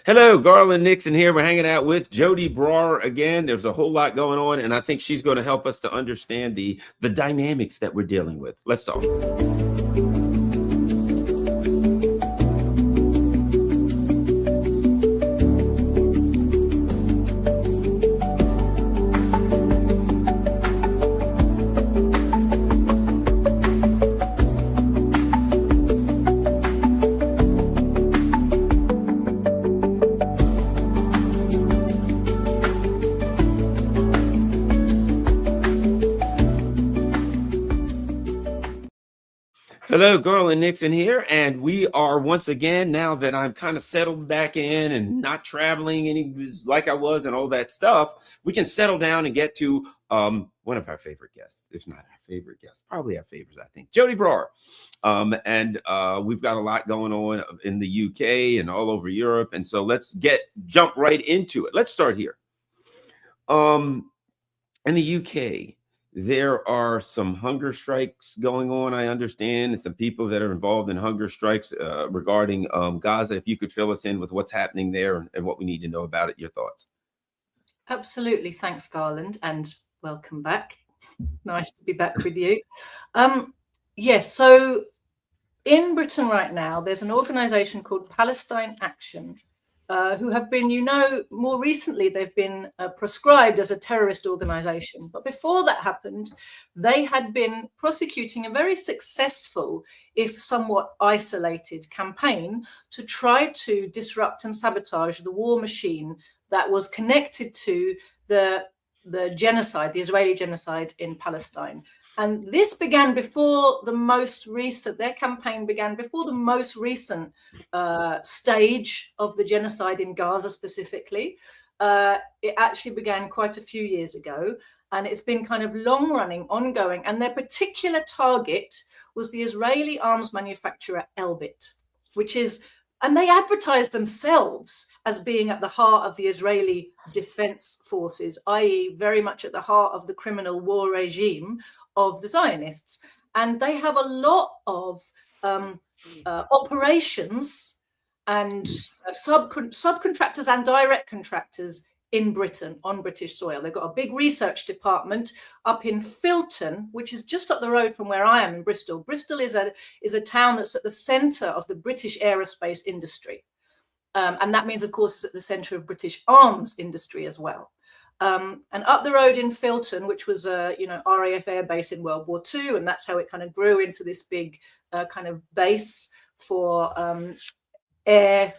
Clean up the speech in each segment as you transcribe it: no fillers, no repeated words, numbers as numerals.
Hello, Garland Nixon here. We're hanging out with Joti Brar again. There's a whole lot going on, and I think she's going to help us to understand the dynamics that we're dealing with. Let's talk. Hello, Garland Nixon here, and we are once again, now that I'm kind of settled back in and not traveling any like I was and all that stuff, we can settle down and get to one of our favorite guests, if not our favorite guest, probably our favorites, I think, Joti Brar. And we've got a lot going on in the UK and all over Europe, and so let's jump right into it. Let's start here. In the UK, there are some hunger strikes going on, I understand, and some people that are involved in hunger strikes regarding Gaza. If you could fill us in with what's happening there and what we need to know about it, your thoughts. Absolutely. Thanks, Garland, and welcome back. Nice to be back with you. Yes, so in Britain right now, there's an organization called Palestine Action, who have been, more recently, they've been proscribed as a terrorist organization. But before that happened, they had been prosecuting a very successful, if somewhat isolated, campaign to try to disrupt and sabotage the war machine that was connected to the genocide, the Israeli genocide in Palestine. And this began before the most recent, their campaign began before the most recent stage of the genocide in Gaza specifically. It actually began quite a few years ago, and it's been kind of long running, ongoing. And their particular target was the Israeli arms manufacturer Elbit, and they advertised themselves as being at the heart of the Israeli defense forces, i.e. very much at the heart of the criminal war regime of the Zionists. And they have a lot of operations and subcontractors and direct contractors in Britain, on British soil. They've got a big research department up in Filton, which is just up the road from where I am in Bristol. Bristol is a town that's at the centre of the British aerospace industry. And that means, of course, it's at the centre of British arms industry as well. And up the road in Filton, which was a RAF air base in World War II, and that's how it kind of grew into this big kind of base for air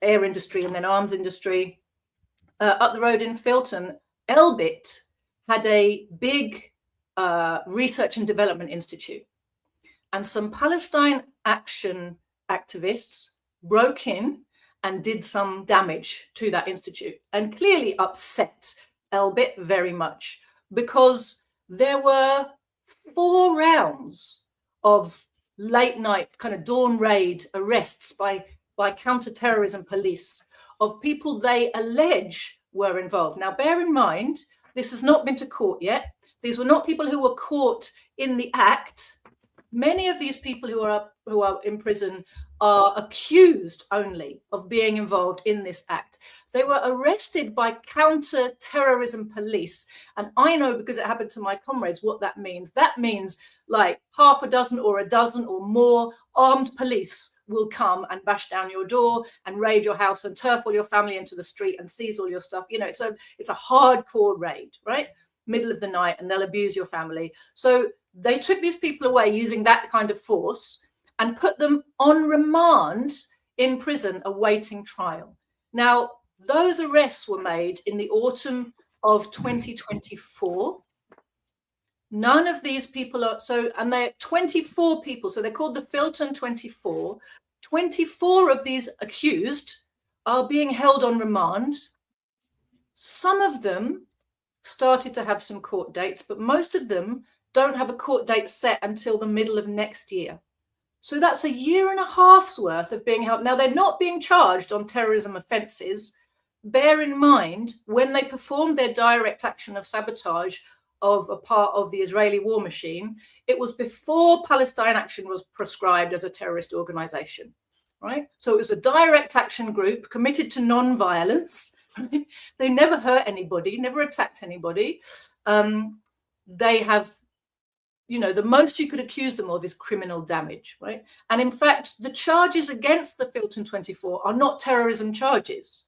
industry and then arms industry. Up the road in Filton, Elbit had a big research and development institute, and some Palestine Action activists broke in and did some damage to that institute, and clearly upset Elbit very much, because there were 4 rounds of late night kind of dawn raid arrests by counter-terrorism police of people they allege were involved. Now, bear in mind, this has not been to court yet. These were not people who were caught in the act. Many of these people who are in prison are accused only of being involved in this act. They were arrested by counter-terrorism police. And I know, because it happened to my comrades, what that means. That means like half a dozen or a dozen or more armed police will come and bash down your door and raid your house and turf all your family into the street and seize all your stuff. It's a hardcore raid, right? Middle of the night, and they'll abuse your family. So they took these people away using that kind of force and put them on remand in prison awaiting trial. Now, those arrests were made in the autumn of 2024. None of these people and they're 24 people, so they're called the Filton 24. 24 of these accused are being held on remand. Some of them started to have some court dates, but most of them don't have a court date set until the middle of next year. So that's a year and a half's worth of being held. Now, they're not being charged on terrorism offences. Bear in mind, when they performed their direct action of sabotage of a part of the Israeli war machine, it was before Palestine Action was proscribed as a terrorist organisation, right? So it was a direct action group committed to non-violence. Right? They never hurt anybody, never attacked anybody. They have, you know, the most you could accuse them of is criminal damage, right? And in fact, the charges against the Filton 24 are not terrorism charges.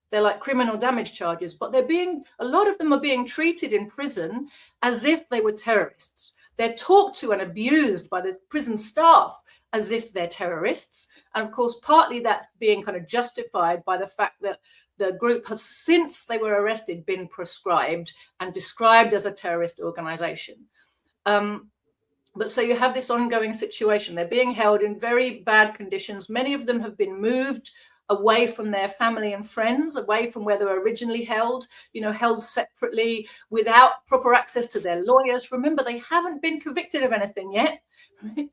They're like criminal damage charges, but a lot of them are being treated in prison as if they were terrorists. They're talked to and abused by the prison staff as if they're terrorists. And of course, partly that's being kind of justified by the fact that the group has, since they were arrested, been proscribed and described as a terrorist organization. But so you have this ongoing situation. They're being held in very bad conditions. Many of them have been moved away from their family and friends, away from where they were originally held, you know, held separately without proper access to their lawyers. Remember, they haven't been convicted of anything yet. Right?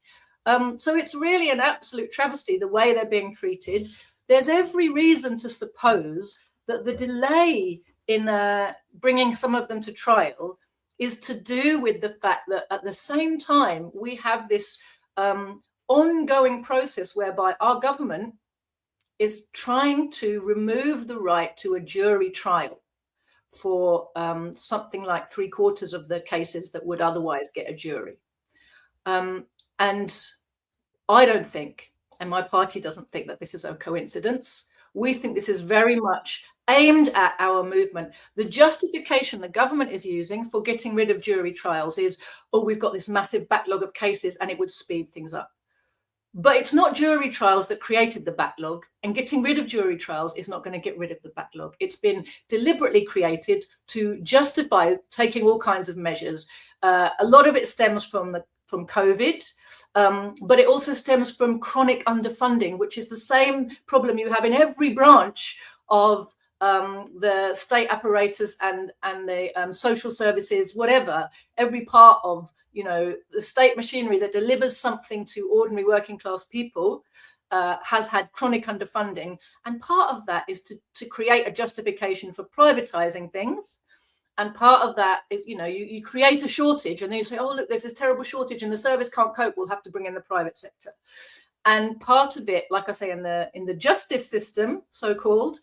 So it's really an absolute travesty, the way they're being treated. There's every reason to suppose that the delay in bringing some of them to trial is to do with the fact that at the same time, we have this ongoing process whereby our government is trying to remove the right to a jury trial for something like 3/4 of the cases that would otherwise get a jury. And I don't think, and my party doesn't think, that this is a coincidence. We think this is very much aimed at our movement. The justification the government is using for getting rid of jury trials is, oh, we've got this massive backlog of cases and it would speed things up. But it's not jury trials that created the backlog, and getting rid of jury trials is not going to get rid of the backlog. It's been deliberately created to justify taking all kinds of measures. A lot of it stems from COVID, but it also stems from chronic underfunding, which is the same problem you have in every branch of the state apparatus and the social services, whatever, every part of, you know, the state machinery that delivers something to ordinary working class people has had chronic underfunding. And part of that is to create a justification for privatizing things. And part of that is, you know, you create a shortage and then you say, oh, look, there's this terrible shortage and the service can't cope. We'll have to bring in the private sector. And part of it, like I say, in the justice system, so-called,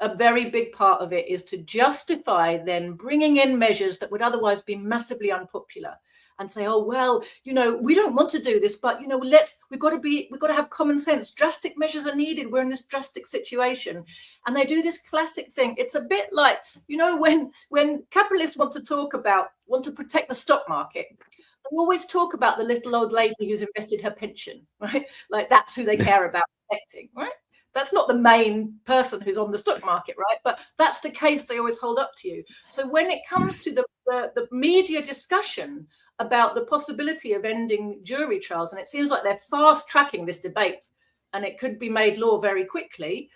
a very big part of it is to justify then bringing in measures that would otherwise be massively unpopular and say, oh, well, you know, we don't want to do this, but, you know, we've got to have common sense. Drastic measures are needed. We're in this drastic situation. And they do this classic thing. It's a bit like, you know, when capitalists want to protect the stock market, they always talk about the little old lady who's invested her pension, right? Like that's who they care about protecting, right? That's not the main person who's on the stock market, right? But that's the case they always hold up to you. So when it comes to the media discussion about the possibility of ending jury trials, and it seems like they're fast tracking this debate and it could be made law very quickly,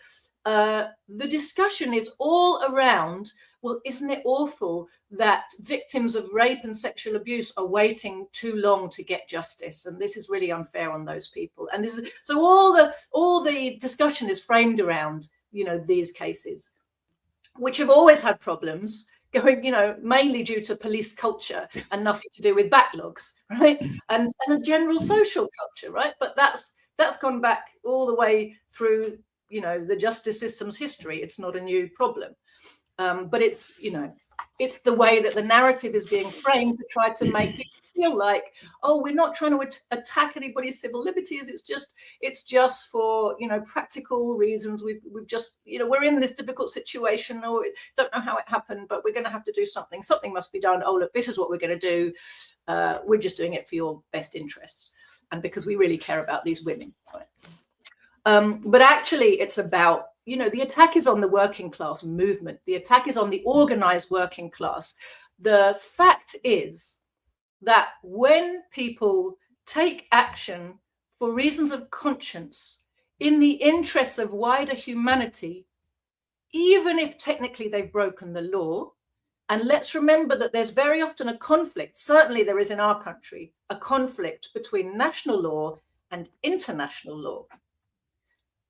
the discussion is all around, well, isn't it awful that victims of rape and sexual abuse are waiting too long to get justice? And this is really unfair on those people. And so all the discussion is framed around, you know, these cases, which have always had problems going, you know, mainly due to police culture and nothing to do with backlogs, right? And a general social culture, right? But that's gone back all the way through, you know, the justice system's history. It's not a new problem. But it's, you know, it's the way that the narrative is being framed to try to make people feel like, oh, we're not trying to attack anybody's civil liberties. It's just for, you know, practical reasons. We've just, you know, we're in this difficult situation, or don't know how it happened, but we're going to have to do something. Something must be done. Oh, look, this is what we're going to do. We're just doing it for your best interests and because we really care about these women. Right? But actually, it's about, you know, the attack is on the working class movement. The attack is on the organized working class. The fact is that when people take action for reasons of conscience in the interests of wider humanity, even if technically they've broken the law, and let's remember that there's very often a conflict, certainly there is in our country, a conflict between national law and international law.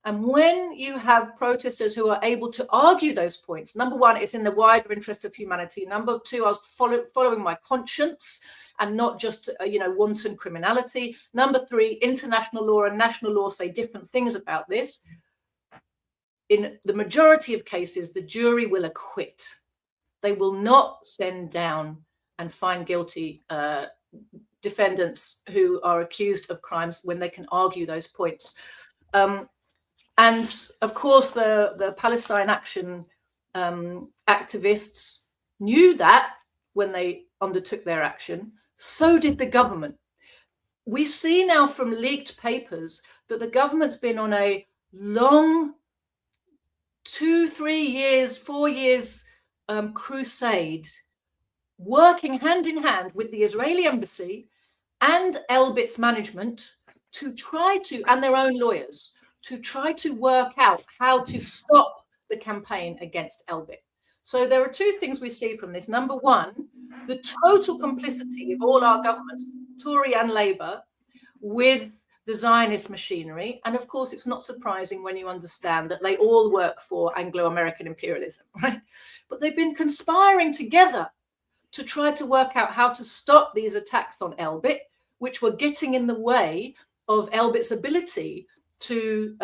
And when you have protesters who are able to argue those points, number one, it's in the wider interest of humanity. Number two, I was following my conscience and not just, wanton criminality. Number three, international law and national law say different things about this. In the majority of cases, the jury will acquit. They will not send down and find guilty defendants who are accused of crimes when they can argue those points. And of course, the Palestine Action activists knew that when they undertook their action. So did the government. We see now from leaked papers that the government's been on a long 2, 3 years, 4 years crusade, working hand in hand with the Israeli embassy and Elbit's management to try to, and their own lawyers, to try to work out how to stop the campaign against Elbit. So there are two things we see from this. Number one, the total complicity of all our governments, Tory and Labour, with the Zionist machinery. And of course, it's not surprising when you understand that they all work for Anglo-American imperialism, right? But they've been conspiring together to try to work out how to stop these attacks on Elbit, which were getting in the way of Elbit's ability to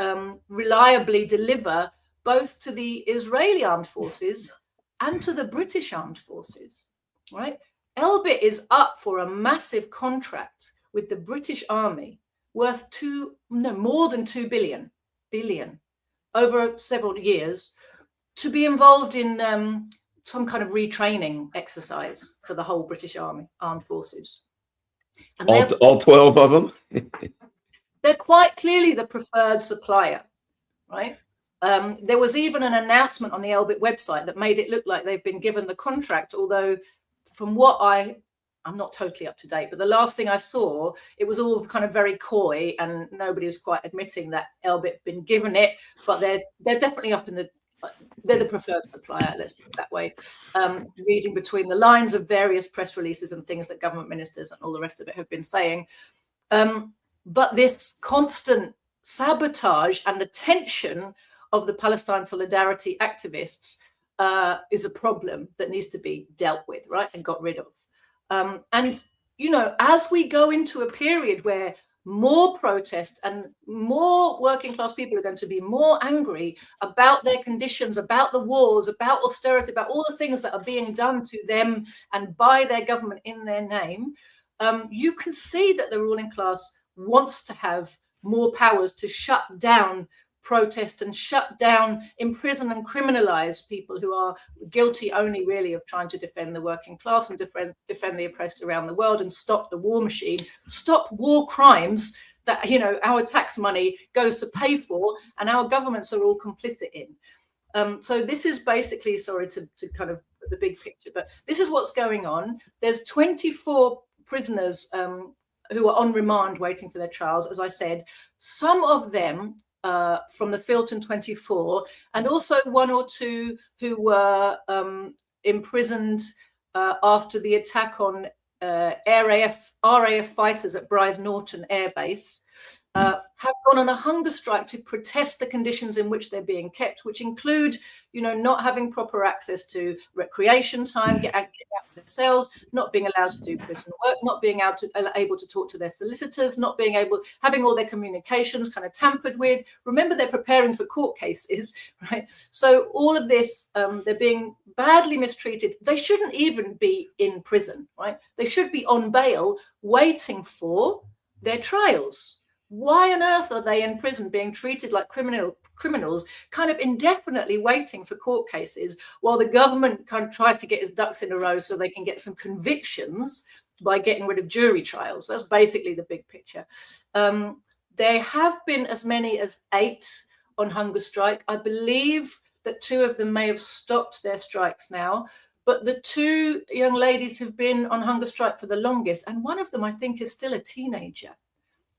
reliably deliver both to the Israeli armed forces and to the British armed forces, right? Elbit is up for a massive contract with the British Army worth more than 2 billion over several years to be involved in some kind of retraining exercise for the whole British Army armed forces. And all 12 of them? They're quite clearly the preferred supplier, right? There was even an announcement on the Elbit website that made it look like they've been given the contract, although from what I'm not totally up to date, but the last thing I saw, it was all kind of very coy and nobody is quite admitting that Elbit's been given it, but they're definitely they're the preferred supplier, let's put it that way. Reading between the lines of various press releases and things that government ministers and all the rest of it have been saying. But this constant sabotage and attention of the Palestine Solidarity activists is a problem that needs to be dealt with, right, and got rid of. And, as we go into a period where more protest and more working class people are going to be more angry about their conditions, about the wars, about austerity, about all the things that are being done to them and by their government in their name, you can see that the ruling class wants to have more powers to shut down protest and shut down, imprison and criminalize people who are guilty only really of trying to defend the working class and defend the oppressed around the world and stop the war machine, stop war crimes that, our tax money goes to pay for and our governments are all complicit in. So this is basically, sorry to kind of put the big picture, but this is what's going on. There's 24 prisoners who are on remand waiting for their trials, as I said. Some of them from the Filton 24, and also one or two who were imprisoned after the attack on RAF fighters at Bryce Norton Air Base, have gone on a hunger strike to protest the conditions in which they're being kept, which include, not having proper access to recreation time, get out of their cells, not being allowed to do prison work, not being able to talk to their solicitors, not being having all their communications kind of tampered with. Remember, they're preparing for court cases, right? So all of this, they're being badly mistreated. They shouldn't even be in prison, right? They should be on bail waiting for their trials. Why on earth are they in prison being treated like criminals, kind of indefinitely waiting for court cases while the government kind of tries to get its ducks in a row so they can get some convictions by getting rid of jury trials? That's basically the big picture. There have been as many as 8 on hunger strike. I believe that 2 of them may have stopped their strikes now, but the 2 young ladies who've been on hunger strike for the longest, and one of them I think is still a teenager,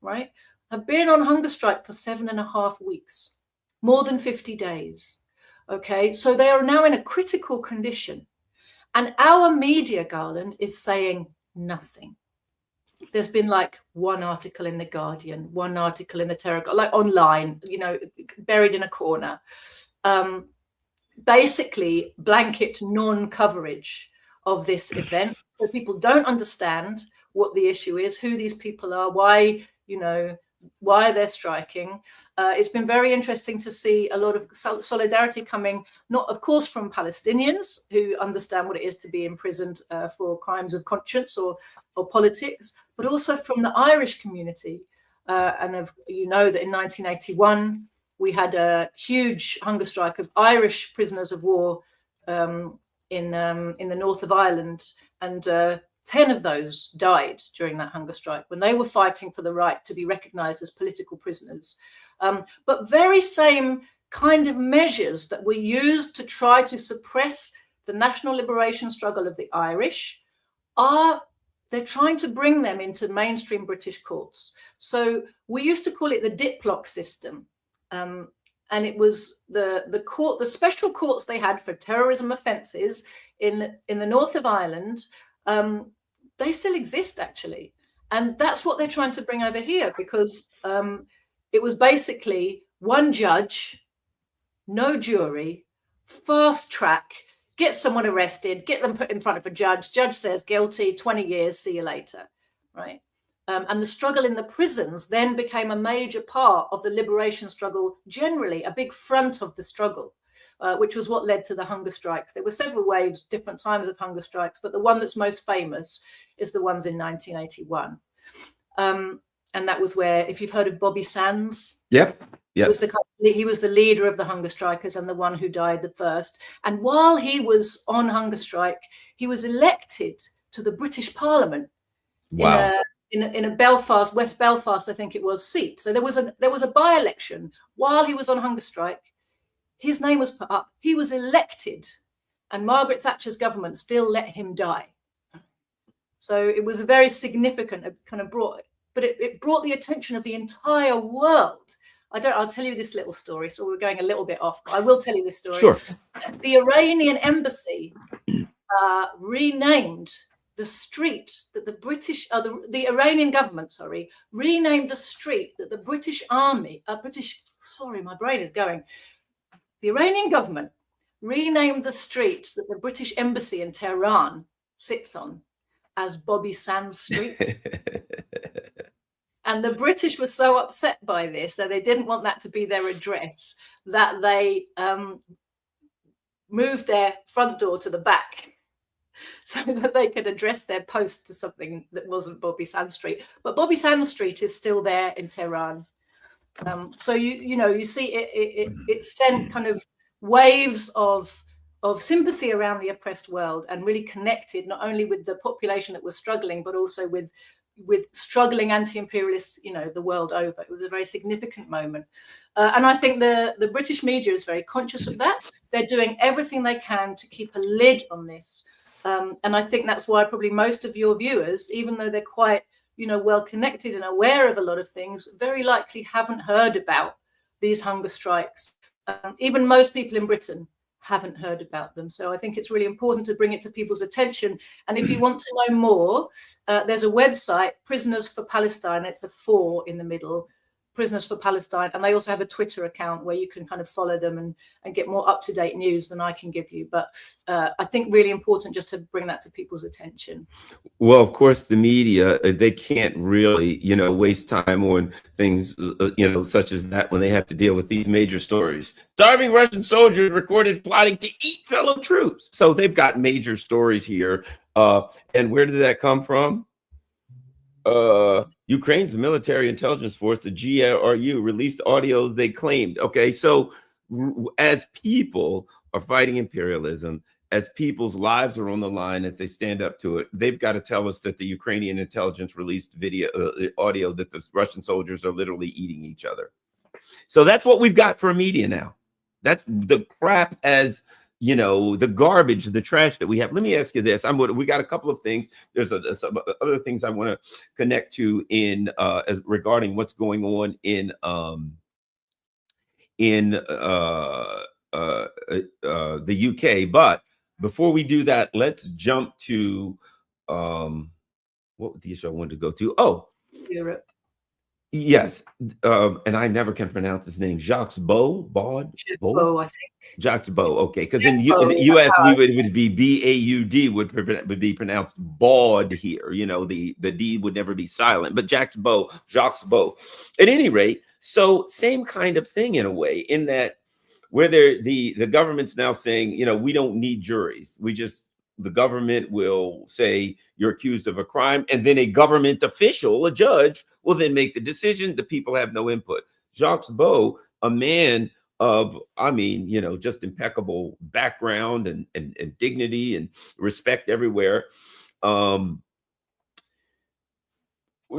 right, have been on hunger strike for 7.5 weeks, more than 50 days. Okay, so they are now in a critical condition. And our media, Garland, is saying nothing. there's been like one article in the Guardian, one article in the Telegraph, like online, you know, buried in a corner. Basically, blanket non-coverage of this event, so people don't understand what the issue is, who these people are, why, you know, why they're striking. It's been very interesting to see a lot of solidarity coming, not of course from Palestinians who understand what it is to be imprisoned for crimes of conscience or politics, but also from the Irish community. And you know that in 1981, we had a huge hunger strike of Irish prisoners of war in the north of Ireland, and 10 of those died during that hunger strike when they were fighting for the right to be recognized as political prisoners. But very same kind of measures that were used to try to suppress the national liberation struggle of the Irish they're trying to bring them into mainstream British courts. So we used to call it the diplock system. And it was the special courts they had for terrorism offences in the north of Ireland. They still exist, actually, and that's what they're trying to bring over here, because it was basically one judge, no jury, fast track, get someone arrested, get them put in front of a judge. Judge says guilty, 20 years, see you later, right? And the struggle in the prisons then became a major part of the liberation struggle generally, a big front of the struggle, which was what led to the hunger strikes. There were several waves, different times of hunger strikes, but the one that's most famous is the ones in 1981. And that was where, if you've heard of Bobby Sands. Yep. Yes. He was the leader of the hunger strikers and the one who died the first. And while he was on hunger strike, he was elected to the British Parliament. Wow. In a Belfast, West Belfast, I think it was, seat. So there was a by-election while he was on hunger strike. His name was put up. He was elected, and Margaret Thatcher's government still let him die. So it was a very significant, it brought the attention of the entire world. I'll tell you this little story. So we're going a little bit off, but I will tell you this story. Sure. The Iranian embassy renamed the street that the Iranian government, renamed the street that the British Army, my brain is going. The Iranian government renamed the street that the British embassy in Tehran sits on as Bobby Sands Street. And the British were so upset by this that they didn't want that to be their address, that they moved their front door to the back so that they could address their post to something that wasn't Bobby Sands Street. But Bobby Sands Street is still there in Tehran. So you see it sent kind of waves of sympathy around the oppressed world, and really connected not only with the population that was struggling, but also with struggling anti-imperialists, the world over. It was a very significant moment. And I think the British media is very conscious of that. They're doing everything they can to keep a lid on this. And I think that's why probably most of your viewers, even though they're quite, well connected and aware of a lot of things, very likely haven't heard about these hunger strikes. Even most people in Britain haven't heard about them. So I think it's really important to bring it to people's attention. And if you want to know more, there's a website, Prisoners for Palestine. It's a 4 in the middle, Prisoners for Palestine. And they also have a Twitter account where you can kind of follow them and get more up-to-date news than I can give you. But I think really important just to bring that to people's attention. Well, of course, the media, they can't really, waste time on things, such as that when they have to deal with these major stories. Starving Russian soldiers recorded plotting to eat fellow troops. So they've got major stories here. And where did that come from? Ukraine's military intelligence force, the GRU, released audio they claimed. Okay, so as people are fighting imperialism, as people's lives are on the line as they stand up to it, they've got to tell us that the Ukrainian intelligence released video audio that the Russian soldiers are literally eating each other. So that's what we've got for media now. That's the crap, as the garbage, the trash that we have. Let me ask you this. We got a couple of things. There's some other things I want to connect to in regarding what's going on in the UK. But before we do that, let's jump to what was the issue I wanted to go to? Oh, Europe. yes. And I never can pronounce his name. Jacques Beau. Jimbo, I think. Jacques Beau. Okay, because in the Jimbo, that's U.S. how we I would be Baud would be pronounced baud here. You know, the D would never be silent. But Jacques Beau. At any rate, so same kind of thing in a way, in that where the government's now saying, you know, we don't need juries. The government will say you're accused of a crime, and then a government official, a judge, will then make the decision. The people have no input. Jacques Beau, a man of, I mean, you know, just impeccable background and dignity and respect everywhere, um,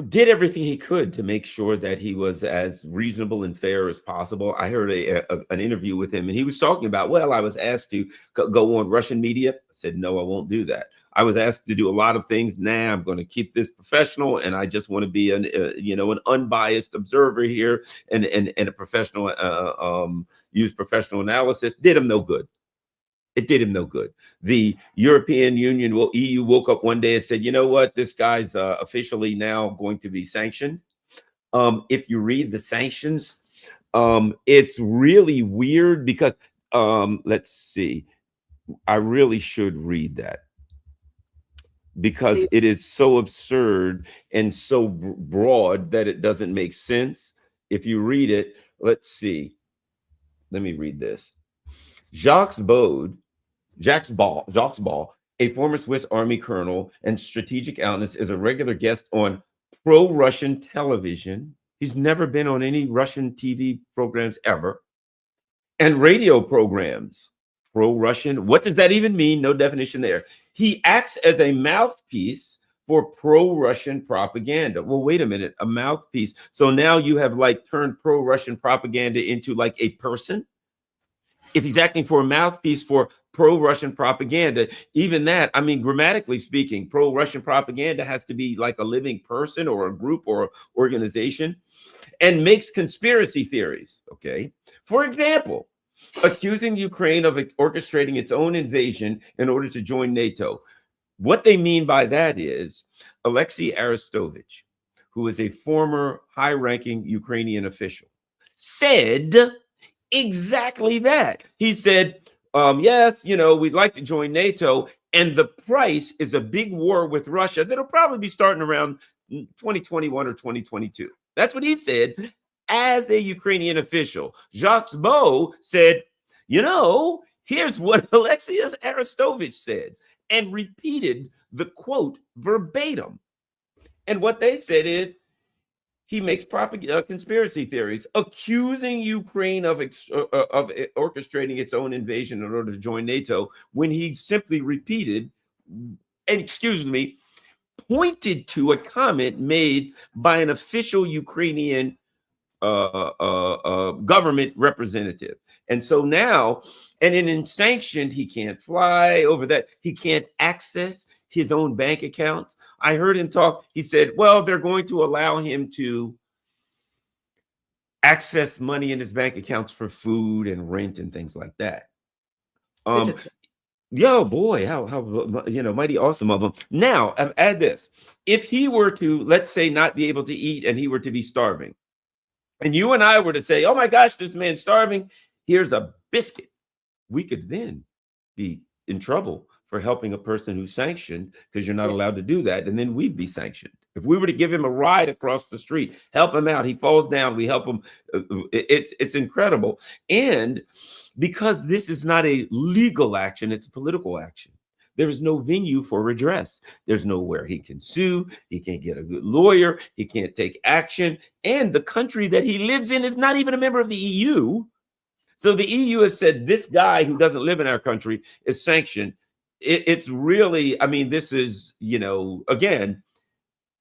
did everything he could to make sure that he was as reasonable and fair as possible. I heard an interview with him, and he was talking about, well, I was asked to go on Russian media. I said, no, I won't do that. I was asked to do a lot of things. Nah, I'm going to keep this professional, and I just want to be an unbiased observer here, and a professional, use professional analysis. Did him no good. It did him no good. The European Union, EU, woke up one day and said, you know what, this guy's officially now going to be sanctioned. If you read the sanctions, it's really weird because, let's see, I really should read that because it is so absurd and so broad that it doesn't make sense. If you read it, let's see. Let me read this. Jacques Ball, a former Swiss Army colonel and strategic analyst, is a regular guest on pro-Russian television. He's never been on any Russian TV programs ever, and radio programs. Pro-Russian, what does that even mean? No definition there. He acts as a mouthpiece for pro-Russian propaganda. Well, wait a minute, a mouthpiece. So now you have like turned pro-Russian propaganda into like a person? If he's acting for a mouthpiece for pro-Russian propaganda, even that, I mean, grammatically speaking, pro-Russian propaganda has to be like a living person or a group or organization, and makes conspiracy theories, okay? For example, accusing Ukraine of orchestrating its own invasion in order to join NATO. What they mean by that is Alexei Arestovich, who is a former high-ranking Ukrainian official, said exactly that. He said, yes, you know, we'd like to join NATO, and the price is a big war with Russia that'll probably be starting around 2021 or 2022. That's what he said as a Ukrainian official. Jacques Beau said, you know, here's what Alexei Arestovich said, and repeated the quote verbatim. And what they said is, he makes conspiracy theories, accusing Ukraine of orchestrating its own invasion in order to join NATO, when he simply repeated, and excuse me, pointed to a comment made by an official Ukrainian government representative. And so now, and in sanctioned, he can't fly over that. He can't access his own bank accounts. I heard him talk. He said, well, they're going to allow him to access money in his bank accounts for food and rent and things like that. Yo, boy, how you know, mighty awesome of him. Now, add this. If he were to, let's say, not be able to eat and he were to be starving, and you and I were to say, oh my gosh, this man's starving, here's a biscuit, we could then be in trouble for helping a person who's sanctioned, because you're not allowed to do that, and then we'd be sanctioned. If we were to give him a ride across the street, help him out, he falls down, we help him. It's incredible. And because this is not a legal action, it's a political action. There is no venue for redress. There's nowhere he can sue. He can't get a good lawyer. He can't take action. And the country that he lives in is not even a member of the EU. So the EU has said this guy who doesn't live in our country is sanctioned. It's really, I mean, this is, you know, again,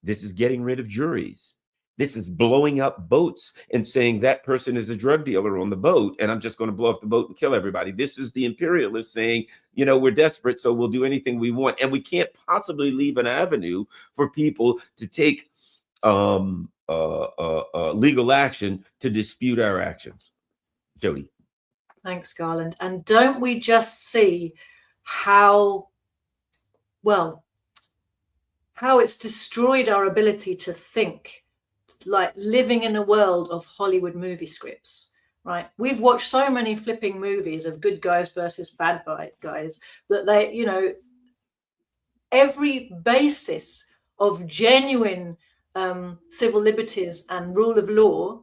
this is getting rid of juries. This is blowing up boats and saying that person is a drug dealer on the boat, and I'm just going to blow up the boat and kill everybody. This is the imperialists saying, you know, we're desperate, so we'll do anything we want. And we can't possibly leave an avenue for people to take legal action to dispute our actions. Jody. Thanks, Garland. And don't we just see how, well, how it's destroyed our ability to think, like living in a world of Hollywood movie scripts, right? We've watched so many flipping movies of good guys versus bad guys that they, you know, every basis of genuine civil liberties and rule of law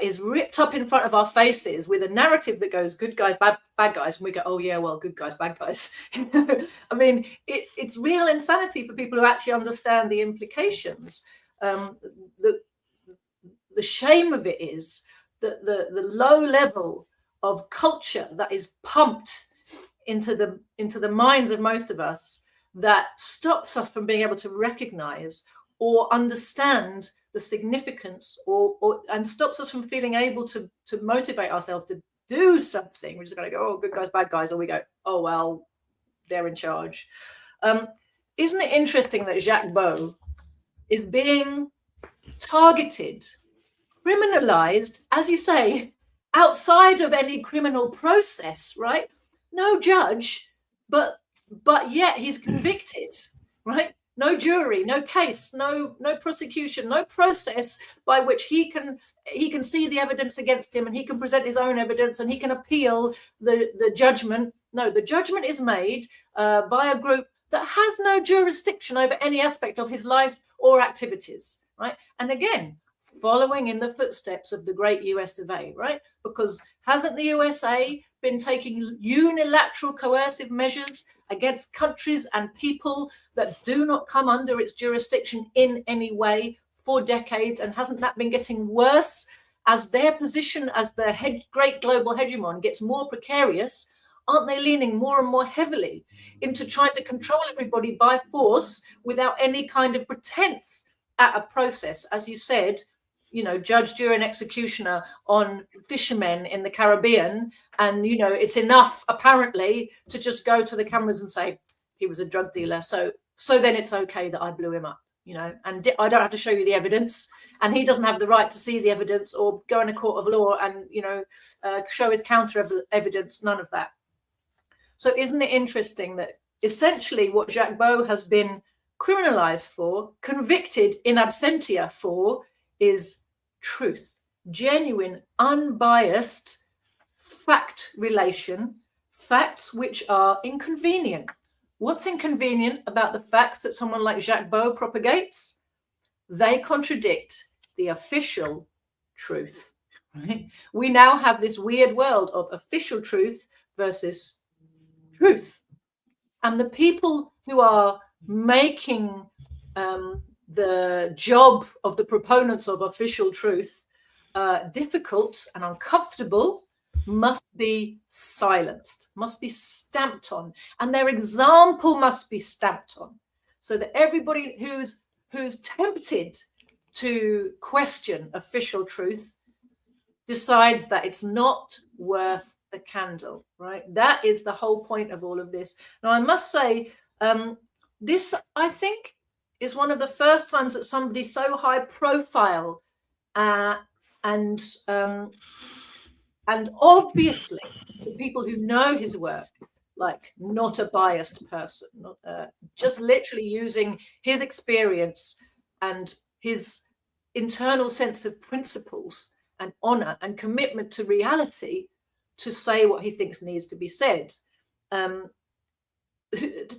is ripped up in front of our faces with a narrative that goes good guys, bad guys, and we go, oh yeah, well, good guys, bad guys. I mean, it's real insanity for people who actually understand the implications. The shame of it is that the low level of culture that is pumped into the minds of most of us that stops us from being able to recognize or understand the significance and stops us from feeling able to motivate ourselves to do something. We're just going to go, oh, good guys, bad guys, or we go, oh, well, they're in charge. Isn't it interesting that Jacques Beau is being targeted, criminalized, as you say, outside of any criminal process, right? No judge, but yet he's convicted, right? No jury, no case, no prosecution, no process by which he can see the evidence against him and he can present his own evidence and he can appeal the judgment. No, the judgment is made by a group that has no jurisdiction over any aspect of his life or activities, right? And again, following in the footsteps of the great US of A, right? Because hasn't the USA been taking unilateral coercive measures against countries and people that do not come under its jurisdiction in any way for decades? And hasn't that been getting worse as their position as the great global hegemon gets more precarious? Aren't they leaning more and more heavily into trying to control everybody by force without any kind of pretense at a process? As you said, you know, judge, jury, and executioner on fishermen in the Caribbean. And, you know, it's enough, apparently, to just go to the cameras and say, he was a drug dealer. So then it's okay that I blew him up, you know, and I don't have to show you the evidence. And he doesn't have the right to see the evidence or go in a court of law and, you know, show his counter evidence, none of that. So isn't it interesting that essentially what Jacques Beau has been criminalized for, convicted in absentia for, is truth, genuine, unbiased fact relation, facts which are inconvenient. What's inconvenient about the facts that someone like Jacques Beau propagates? They contradict the official truth. Right? We now have this weird world of official truth versus truth. And the people who are making the job of the proponents of official truth difficult and uncomfortable must be silenced, must be stamped on, and their example must be stamped on, so that everybody who's tempted to question official truth decides that it's not worth the candle, right? That is the whole point of all of this. Now, I must say, this, I think, is one of the first times that somebody so high profile and obviously for people who know his work, like not a biased person, just literally using his experience and his internal sense of principles and honor and commitment to reality to say what he thinks needs to be said, to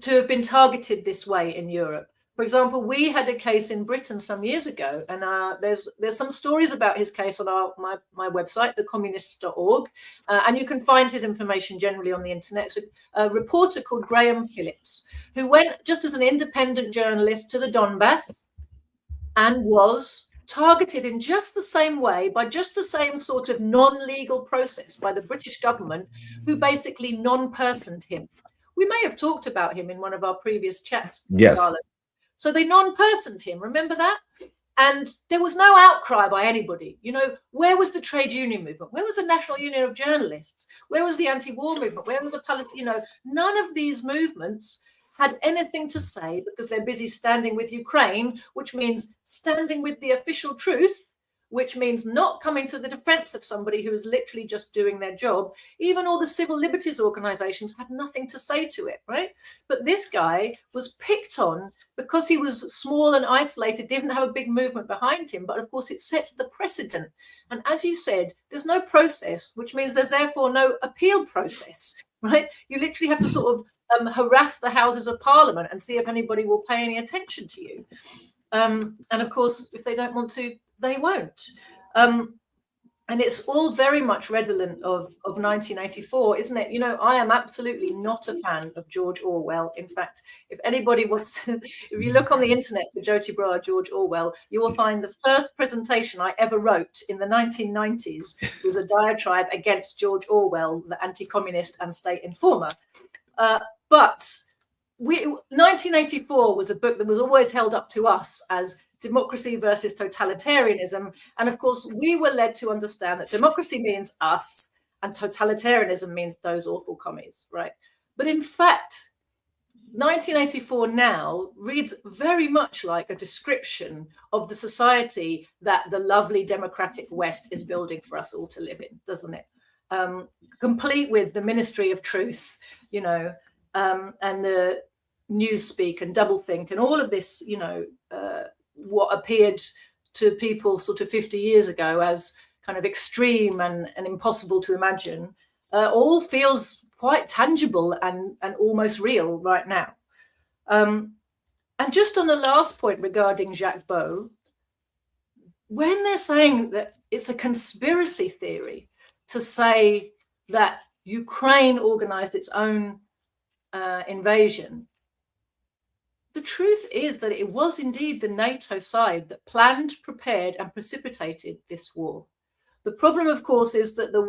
have been targeted this way in Europe. For example, we had a case in Britain some years ago, and there's some stories about his case on my website, thecommunists.org, and you can find his information generally on the internet. It's a reporter called Graham Phillips, who went just as an independent journalist to the Donbass and was targeted in just the same way, by just the same sort of non-legal process by the British government, who basically non-personed him. We may have talked about him in one of our previous chats. Yes. Carlo. So they non-personed him, remember that? And there was no outcry by anybody. You know, where was the trade union movement? Where was the National Union of Journalists? Where was the anti-war movement? Where was the Palestine? You know, none of these movements had anything to say because they're busy standing with Ukraine, which means standing with the official truth, which means not coming to the defense of somebody who is literally just doing their job. Even all the civil liberties organizations had nothing to say to it, right? But this guy was picked on because he was small and isolated, didn't have a big movement behind him. But of course, it sets the precedent. And as you said, there's no process, which means there's therefore no appeal process, right? You literally have to sort of harass the Houses of Parliament and see if anybody will pay any attention to you. And of course, if they don't want to, they won't. And it's all very much redolent of 1984, isn't it? You know, I am absolutely not a fan of George Orwell. In fact, if anybody wants to, if you look on the internet for Joti Brar, George Orwell, you will find the first presentation I ever wrote in the 1990s was a diatribe against George Orwell, the anti-communist and state informer. But 1984 was a book that was always held up to us as democracy versus totalitarianism. And of course, we were led to understand that democracy means us and totalitarianism means those awful commies, right? But in fact, 1984 now reads very much like a description of the society that the lovely democratic West is building for us all to live in, doesn't it? Complete with the Ministry of Truth, you know, and the Newspeak and Doublethink and all of this, you know, what appeared to people sort of 50 years ago as kind of extreme and impossible to imagine, all feels quite tangible and almost real right now. And just on the last point regarding Jacques Beau, when they're saying that it's a conspiracy theory to say that Ukraine organized its own invasion, the truth is that it was indeed the NATO side that planned, prepared, and precipitated this war. The problem, of course, is that the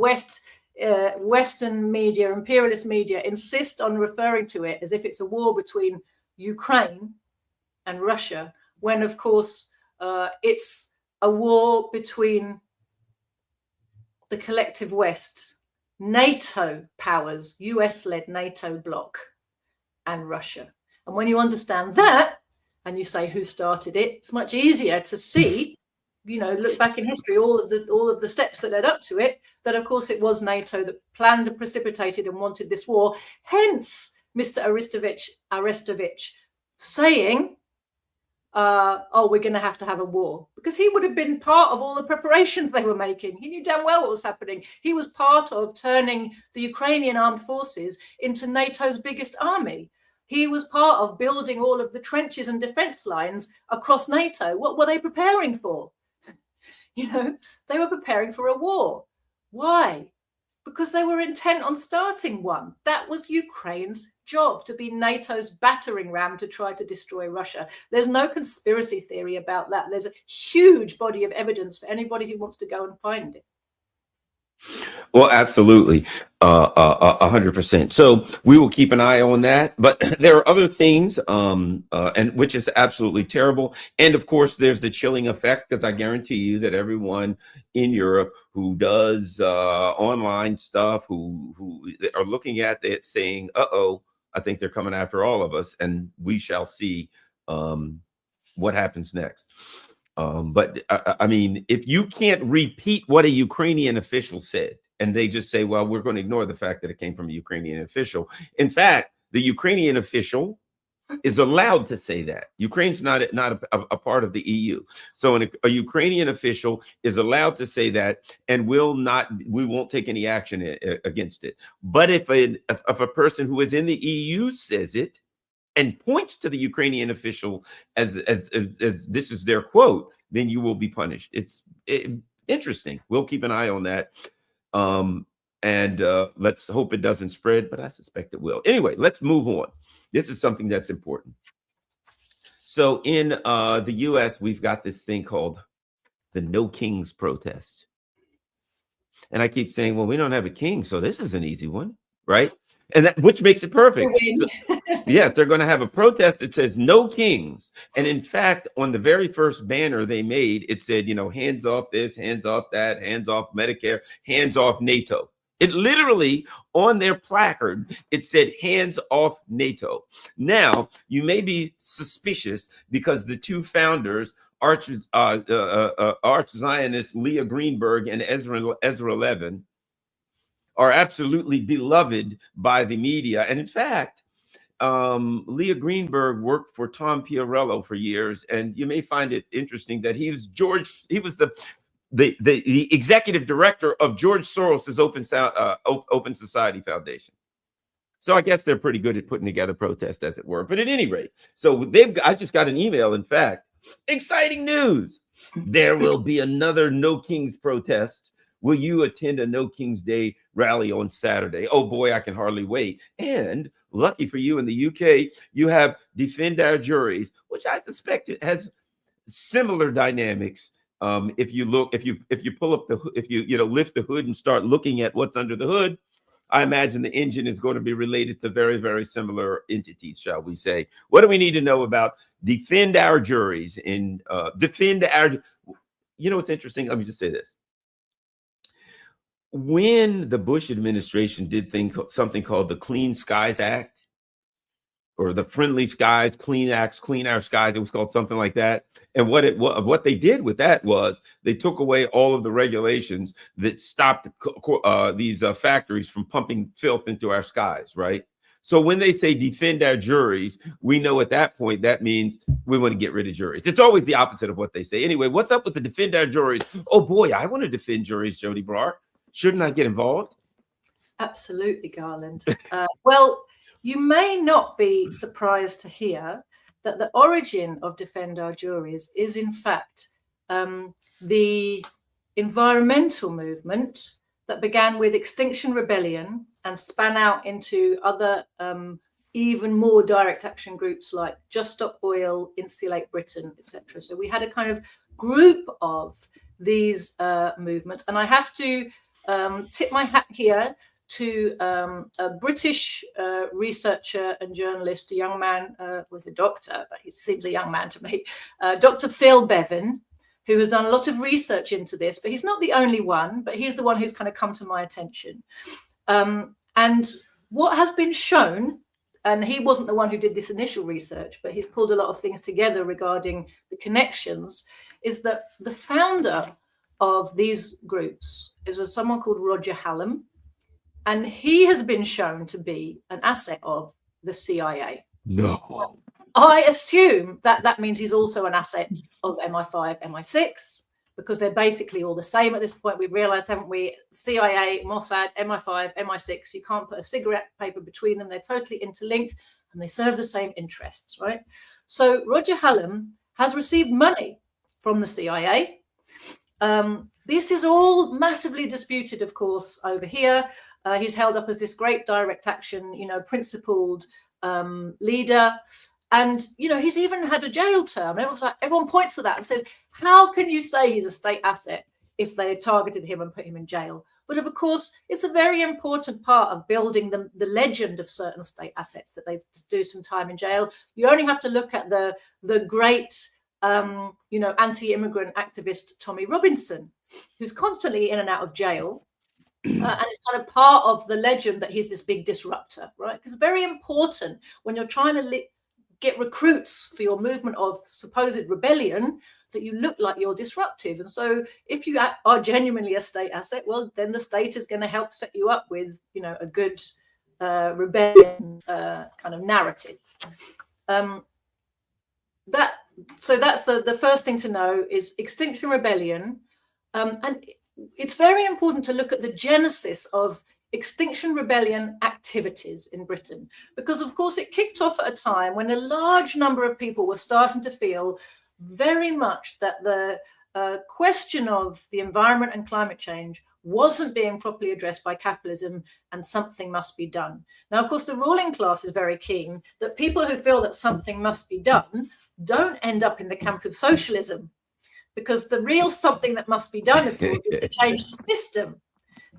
Western media, imperialist media, insist on referring to it as if it's a war between Ukraine and Russia, when, of course, it's a war between the collective West, NATO powers, US-led NATO bloc, and Russia. And when you understand that, and you say who started it, it's much easier to see, you know, look back in history, all of the steps that led up to it, that of course it was NATO that planned and precipitated and wanted this war. Hence, Mr. Arestovich saying, oh, we're going to have a war, because he would have been part of all the preparations they were making. He knew damn well what was happening. He was part of turning the Ukrainian armed forces into NATO's biggest army. He was part of building all of the trenches and defense lines across NATO. What were they preparing for? You know, they were preparing for a war. Why? Because they were intent on starting one. That was Ukraine's job, to be NATO's battering ram to try to destroy Russia. There's no conspiracy theory about that. There's a huge body of evidence for anybody who wants to go and find it. Well, absolutely, 100%. So we will keep an eye on that. But there are other things, and which is absolutely terrible. And of course, there's the chilling effect, because I guarantee you that everyone in Europe who does online stuff, who are looking at it, saying, "Uh-oh, I think they're coming after all of us," and we shall see what happens next. But I mean, if you can't repeat what a Ukrainian official said, and they just say, well, we're going to ignore the fact that it came from a Ukrainian official. In fact, the Ukrainian official is allowed to say that. Ukraine's not a part of the EU. So a Ukrainian official is allowed to say that, and we won't take any action against it. But if a person who is in the EU says it, and points to the Ukrainian official as this is their quote, then you will be punished. It's interesting. We'll keep an eye on that. And let's hope it doesn't spread, but I suspect it will. Anyway, let's move on. This is something that's important. So in the US, we've got this thing called the No Kings protest. And I keep saying, well, we don't have a king, so this is an easy one, right? And which makes it perfect. Yes, they're going to have a protest that says no kings. And in fact, on the very first banner they made, it said, you know, hands off this, hands off that, hands off Medicare, hands off NATO. It literally, on their placard, it said "Hands off NATO." Now, you may be suspicious because the two founders, Arch Zionist Leah Greenberg and Ezra Levin, are absolutely beloved by the media. And in fact, Leah Greenberg worked for Tom Piarello for years, and you may find it interesting that he was the executive director of George Soros's Open Society Foundation. So I guess they're pretty good at putting together protests, as it were. But at any rate, so I just got an email, in fact, exciting news. There will be another No Kings protest. Will you attend a No King's Day rally on Saturday? Oh boy, I can hardly wait. And lucky for you, in the UK, you have Defend Our Juries, which I suspect it has similar dynamics. If you lift the hood and start looking at what's under the hood, I imagine the engine is going to be related to very, very similar entities, shall we say. What do we need to know about Defend Our Juries and Defend Our... You know what's interesting? Let me just say this. When the Bush administration did something called the Clean Skies Act, or the Friendly Skies, Clean Acts, Clean Our Skies, it was called something like that. And what they did with that was they took away all of the regulations that stopped these factories from pumping filth into our skies, right? So when they say defend our juries, we know at that point that means we want to get rid of juries. It's always the opposite of what they say. Anyway, what's up with the defend our juries? Oh boy, I want to defend juries, Joti Brar. Shouldn't I get involved? Absolutely, Garland. Well, you may not be surprised to hear that the origin of Defend Our Juries is, in fact, the environmental movement that began with Extinction Rebellion and span out into other even more direct action groups like Just Stop Oil, Insulate Britain, etc. So we had a kind of group of these movements. And I have to tip my hat here to a British researcher and journalist, a young man, was a doctor, but he seems a young man to me, Dr. Phil Bevan, who has done a lot of research into this, but he's not the only one, but he's the one who's kind of come to my attention. And what has been shown, and he wasn't the one who did this initial research, but he's pulled a lot of things together regarding the connections, is that the founder of these groups is someone called Roger Hallam, and he has been shown to be an asset of the CIA. No. I assume that that means he's also an asset of MI5, MI6, because they're basically all the same at this point. We've realized, haven't we? CIA, Mossad, MI5, MI6, you can't put a cigarette paper between them. They're totally interlinked and they serve the same interests, right? So Roger Hallam has received money from the CIA. This is all massively disputed, of course, over here. He's held up as this great direct action, principled leader. And, he's even had a jail term. Everyone points to that and says, how can you say he's a state asset if they targeted him and put him in jail? But of course, it's a very important part of building the legend of certain state assets that they do some time in jail. You only have to look at the great, anti-immigrant activist Tommy Robinson, who's constantly in and out of jail. And it's kind of part of the legend that he's this big disruptor, right? Because it's very important when you're trying to get recruits for your movement of supposed rebellion that you look like you're disruptive. And so if you are genuinely a state asset, well, then the state is going to help set you up with, a good rebellion kind of narrative. So that's the first thing to know is Extinction Rebellion. And it's very important to look at the genesis of Extinction Rebellion activities in Britain, because of course it kicked off at a time when a large number of people were starting to feel very much that the question of the environment and climate change wasn't being properly addressed by capitalism and something must be done. Now, of course, the ruling class is very keen that people who feel that something must be done don't end up in the camp of socialism, because the real something that must be done, of course, is to change the system.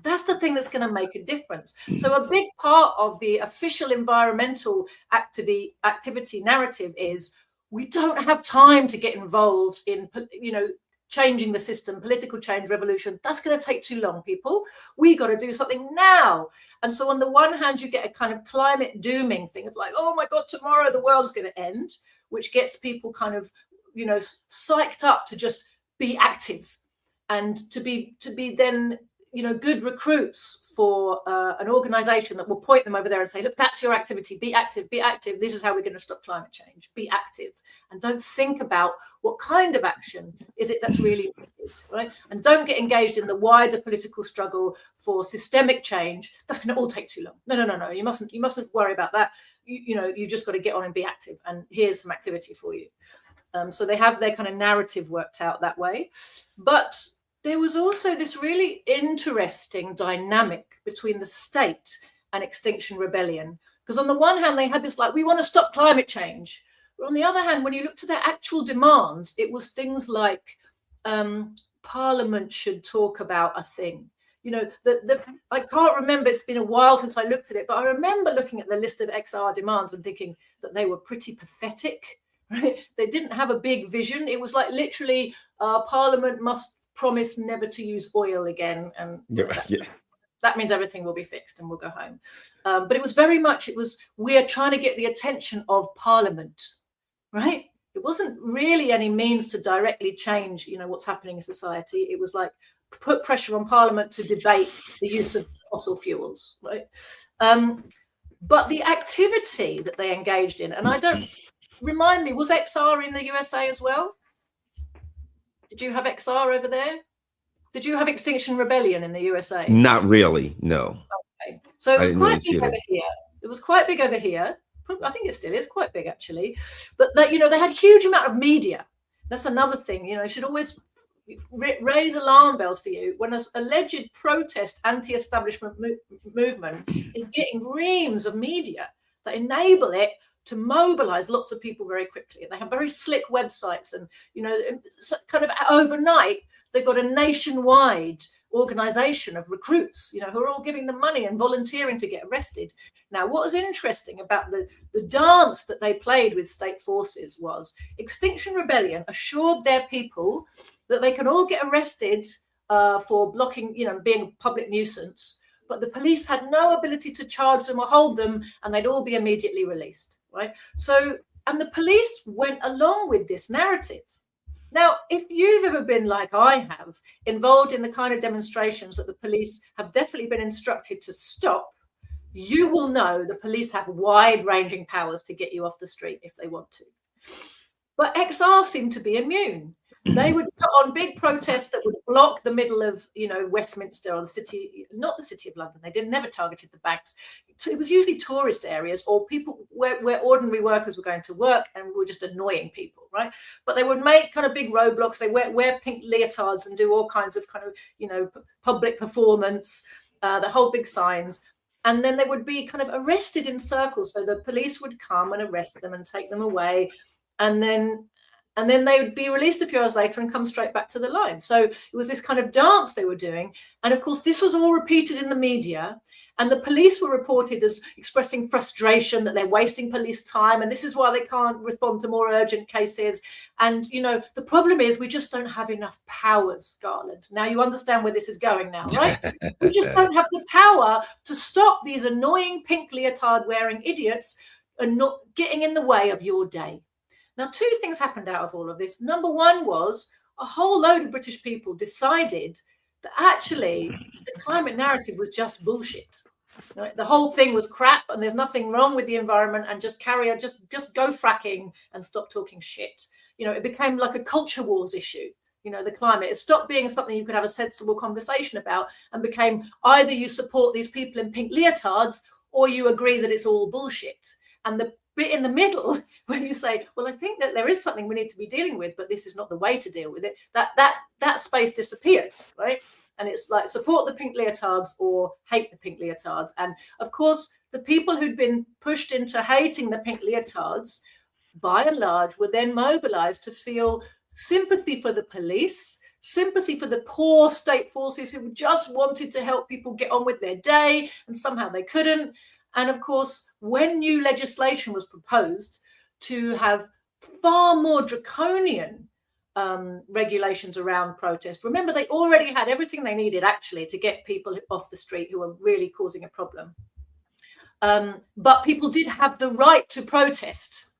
That's the thing that's going to make a difference. So a big part of the official environmental activity narrative is we don't have time to get involved in, changing the system, political change, revolution, that's going to take too long, people. We got to do something now. And so on the one hand, you get a kind of climate dooming thing of like, oh my God, tomorrow the world's going to end, which gets people kind of, you know, psyched up to just be active and to be then, you know, good recruits for an organization that will point them over there and say, look, that's your activity. Be active, be active. This is how we're going to stop climate change. Be active. And don't think about what kind of action is it that's really needed, right? And don't get engaged in the wider political struggle for systemic change. That's going to all take too long. No. You mustn't worry about that. You know, you just got to get on and be active. And here's some activity for you. So they have their kind of narrative worked out that way. But there was also this really interesting dynamic between the state and Extinction Rebellion. Because on the one hand, they had this like, we want to stop climate change. But on the other hand, when you look to their actual demands, it was things like Parliament should talk about a thing. You know, I can't remember, it's been a while since I looked at it, but I remember looking at the list of XR demands and thinking that they were pretty pathetic. Right? They didn't have a big vision. It was like literally Parliament must promise never to use oil again, and that means everything will be fixed and we'll go home. But it was very much, we're trying to get the attention of Parliament, right? It wasn't really any means to directly change, you know, what's happening in society. It was like put pressure on Parliament to debate the use of fossil fuels, right? But the activity that they engaged in, and I don't, remind me, was XR in the USA as well? Did you have XR over there? Did you have Extinction Rebellion in the USA? Not really, no. Okay. So it was quite big over here. It was quite big over here. I think it still is quite big, actually. But, you know, they had a huge amount of media. That's another thing, you know, should always raise alarm bells for you when an alleged protest anti-establishment movement is getting reams of media that enable it to mobilize lots of people very quickly. And they have very slick websites, and, you know, kind of overnight, they've got a nationwide organization of recruits, you know, who are all giving them money and volunteering to get arrested. Now, what was interesting about the dance that they played with state forces was Extinction Rebellion assured their people that they can all get arrested for blocking, you know, being a public nuisance, but the police had no ability to charge them or hold them, and they'd all be immediately released, right? So, and the police went along with this narrative. Now, if you've ever been, like I have, involved in the kind of demonstrations that the police have definitely been instructed to stop, you will know the police have wide-ranging powers to get you off the street if they want to. But XR seemed to be immune. They would put on big protests that would block the middle of, you know, Westminster or the city, not the City of London. They never targeted the banks. So it was usually tourist areas or people where ordinary workers were going to work and were just annoying people, right? But they would make kind of big roadblocks. They wear pink leotards and do all kinds of kind of, you know, public performance, the whole big signs. And then they would be kind of arrested in circles. So the police would come and arrest them and take them away. And then they would be released a few hours later and come straight back to the line. So it was this kind of dance they were doing. And of course, this was all repeated in the media. And the police were reported as expressing frustration that they're wasting police time. And this is why they can't respond to more urgent cases. And, you know, the problem is we just don't have enough powers, Garland. Now you understand where this is going now, right? We just don't have the power to stop these annoying pink leotard wearing idiots and not getting in the way of your day. Now, two things happened out of all of this. Number one was a whole load of British people decided that actually the climate narrative was just bullshit. Right? The whole thing was crap and there's nothing wrong with the environment, and just carry on, just go fracking and stop talking shit. You know, it became like a culture wars issue. You know, the climate, it stopped being something you could have a sensible conversation about and became either you support these people in pink leotards or you agree that it's all bullshit. And the bit in the middle where you say, well, I think that there is something we need to be dealing with, but this is not the way to deal with it, that space disappeared, right? And it's like support the pink leotards or hate the pink leotards. And of course, the people who'd been pushed into hating the pink leotards, by and large, were then mobilized to feel sympathy for the police, sympathy for the poor state forces who just wanted to help people get on with their day, and somehow they couldn't. And of course, when new legislation was proposed to have far more draconian regulations around protest. Remember, they already had everything they needed actually to get people off the street who were really causing a problem. But people did have the right to protest.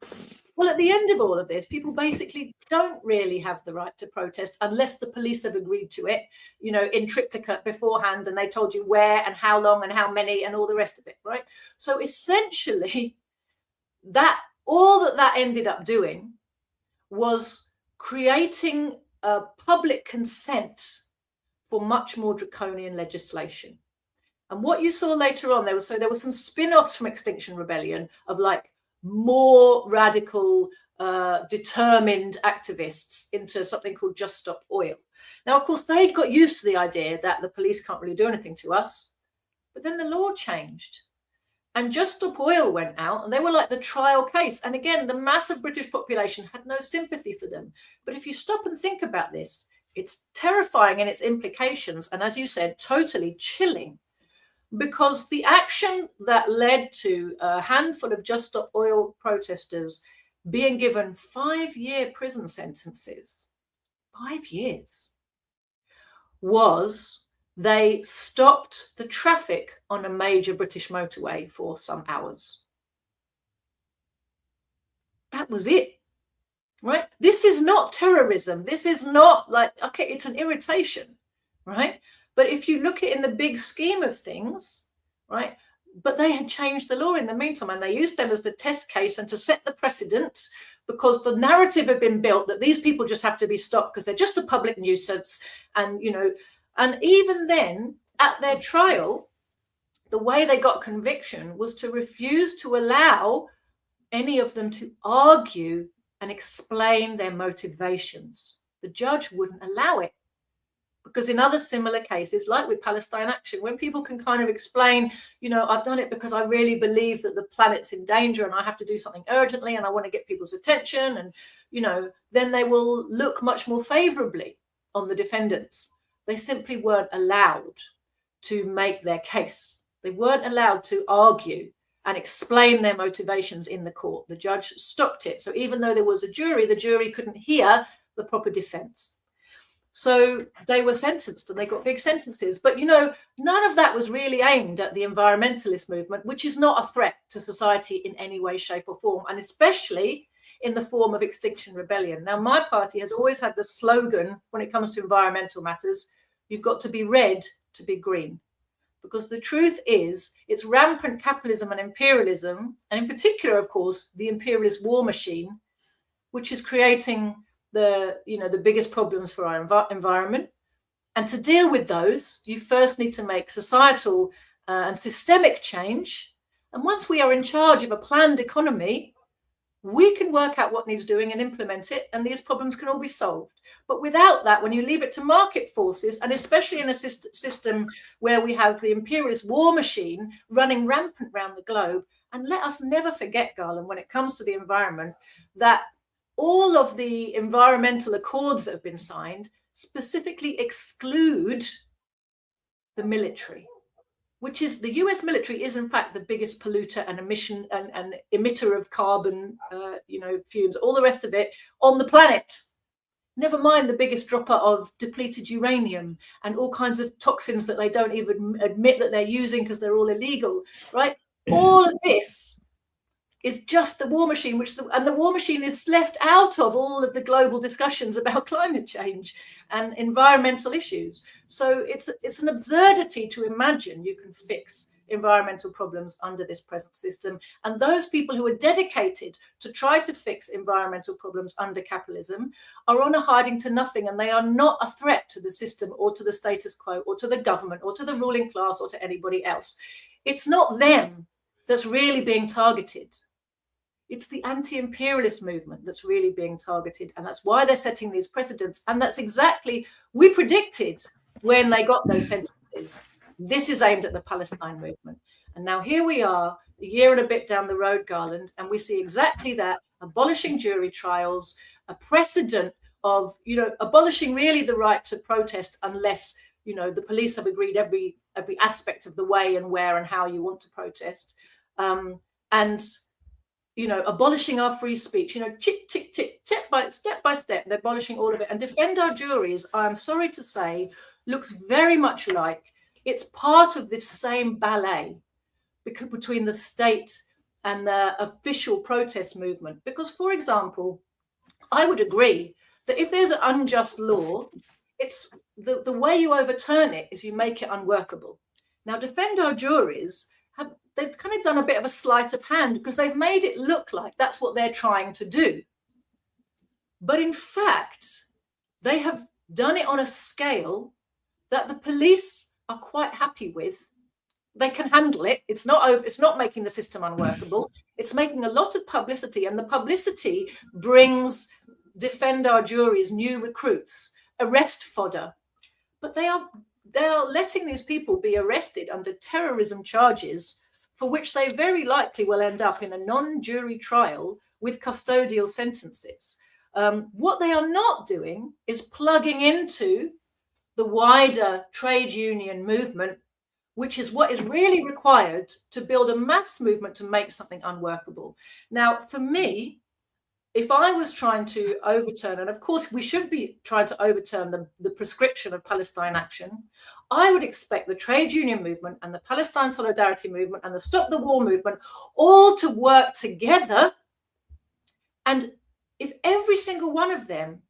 Well, at the end of all of this, people basically don't really have the right to protest unless the police have agreed to it, you know, in triplicate beforehand, and they told you where and how long and how many and all the rest of it, right? So essentially, all that ended up doing was creating a public consent for much more draconian legislation. And what you saw later on, there were some spin-offs from Extinction Rebellion of like more radical, determined activists into something called Just Stop Oil. Now, of course, they got used to the idea that the police can't really do anything to us. But then the law changed. And Just Stop Oil went out, and they were like the trial case. And again, the massive British population had no sympathy for them. But if you stop and think about this, it's terrifying in its implications. And as you said, totally chilling. Because the action that led to a handful of Just Stop Oil protesters being given 5-year prison sentences, 5 years, was they stopped the traffic on a major British motorway for some hours. That was it, right? This is not terrorism. This is not like, okay, it's an irritation, right? But if you look at it in the big scheme of things, right, but they had changed the law in the meantime, and they used them as the test case and to set the precedent, because the narrative had been built that these people just have to be stopped because they're just a public nuisance. And, you know, and even then at their trial, the way they got conviction was to refuse to allow any of them to argue and explain their motivations. The judge wouldn't allow it. Because in other similar cases, like with Palestine Action, when people can kind of explain, you know, I've done it because I really believe that the planet's in danger and I have to do something urgently and I want to get people's attention, and, you know, then they will look much more favorably on the defendants. They simply weren't allowed to make their case. They weren't allowed to argue and explain their motivations in the court. The judge stopped it. So even though there was a jury, the jury couldn't hear the proper defense. So they were sentenced and they got big sentences. But, you know, none of that was really aimed at the environmentalist movement, which is not a threat to society in any way, shape or form, and especially in the form of Extinction Rebellion. Now, my party has always had the slogan when it comes to environmental matters, you've got to be red to be green. Because the truth is, it's rampant capitalism and imperialism, and in particular, of course, the imperialist war machine, which is creating the biggest problems for our environment. And to deal with those, you first need to make societal and systemic change. And once we are in charge of a planned economy, we can work out what needs doing and implement it, and these problems can all be solved. But without that, when you leave it to market forces, and especially in a system where we have the imperialist war machine running rampant around the globe, and let us never forget, Garland, when it comes to the environment, that all of the environmental accords that have been signed specifically exclude the military, which is the US military is in fact the biggest polluter and emission and emitter of carbon, fumes, all the rest of it on the planet. Never mind the biggest dropper of depleted uranium and all kinds of toxins that they don't even admit that they're using because they're all illegal, right? All of this is just the war machine, and the war machine is left out of all of the global discussions about climate change and environmental issues. So it's an absurdity to imagine you can fix environmental problems under this present system. And those people who are dedicated to try to fix environmental problems under capitalism are on a hiding to nothing, and they are not a threat to the system or to the status quo or to the government or to the ruling class or to anybody else. It's not them that's really being targeted. It's the anti-imperialist movement that's really being targeted. And that's why they're setting these precedents. And that's exactly, we predicted when they got those sentences, this is aimed at the Palestine movement. And now here we are, a year and a bit down the road, Garland, and we see exactly that, abolishing jury trials, a precedent of, abolishing really the right to protest unless, the police have agreed every aspect of the way and where and how you want to protest. And abolishing our free speech, tick, tick, tick, step by step, they're abolishing all of it. And Defend Our Juries, I'm sorry to say, looks very much like it's part of this same ballet between the state and the official protest movement. Because, for example, I would agree that if there's an unjust law, it's the way you overturn it is you make it unworkable. Now, Defend Our Juries, they've kind of done a bit of a sleight of hand because they've made it look like that's what they're trying to do. But in fact, they have done it on a scale that the police are quite happy with. They can handle it. It's not making the system unworkable. It's making a lot of publicity, and the publicity brings Defend Our Juries new recruits, arrest fodder. But they are letting these people be arrested under terrorism charges, for which they very likely will end up in a non-jury trial with custodial sentences. What they are not doing is plugging into the wider trade union movement, which is what is really required to build a mass movement to make something unworkable. Now, for me, if I was trying to overturn, and of course we should be trying to overturn the prescription of Palestine action, I would expect the trade union movement and the Palestine solidarity movement and the Stop the War movement all to work together. And if every single one of them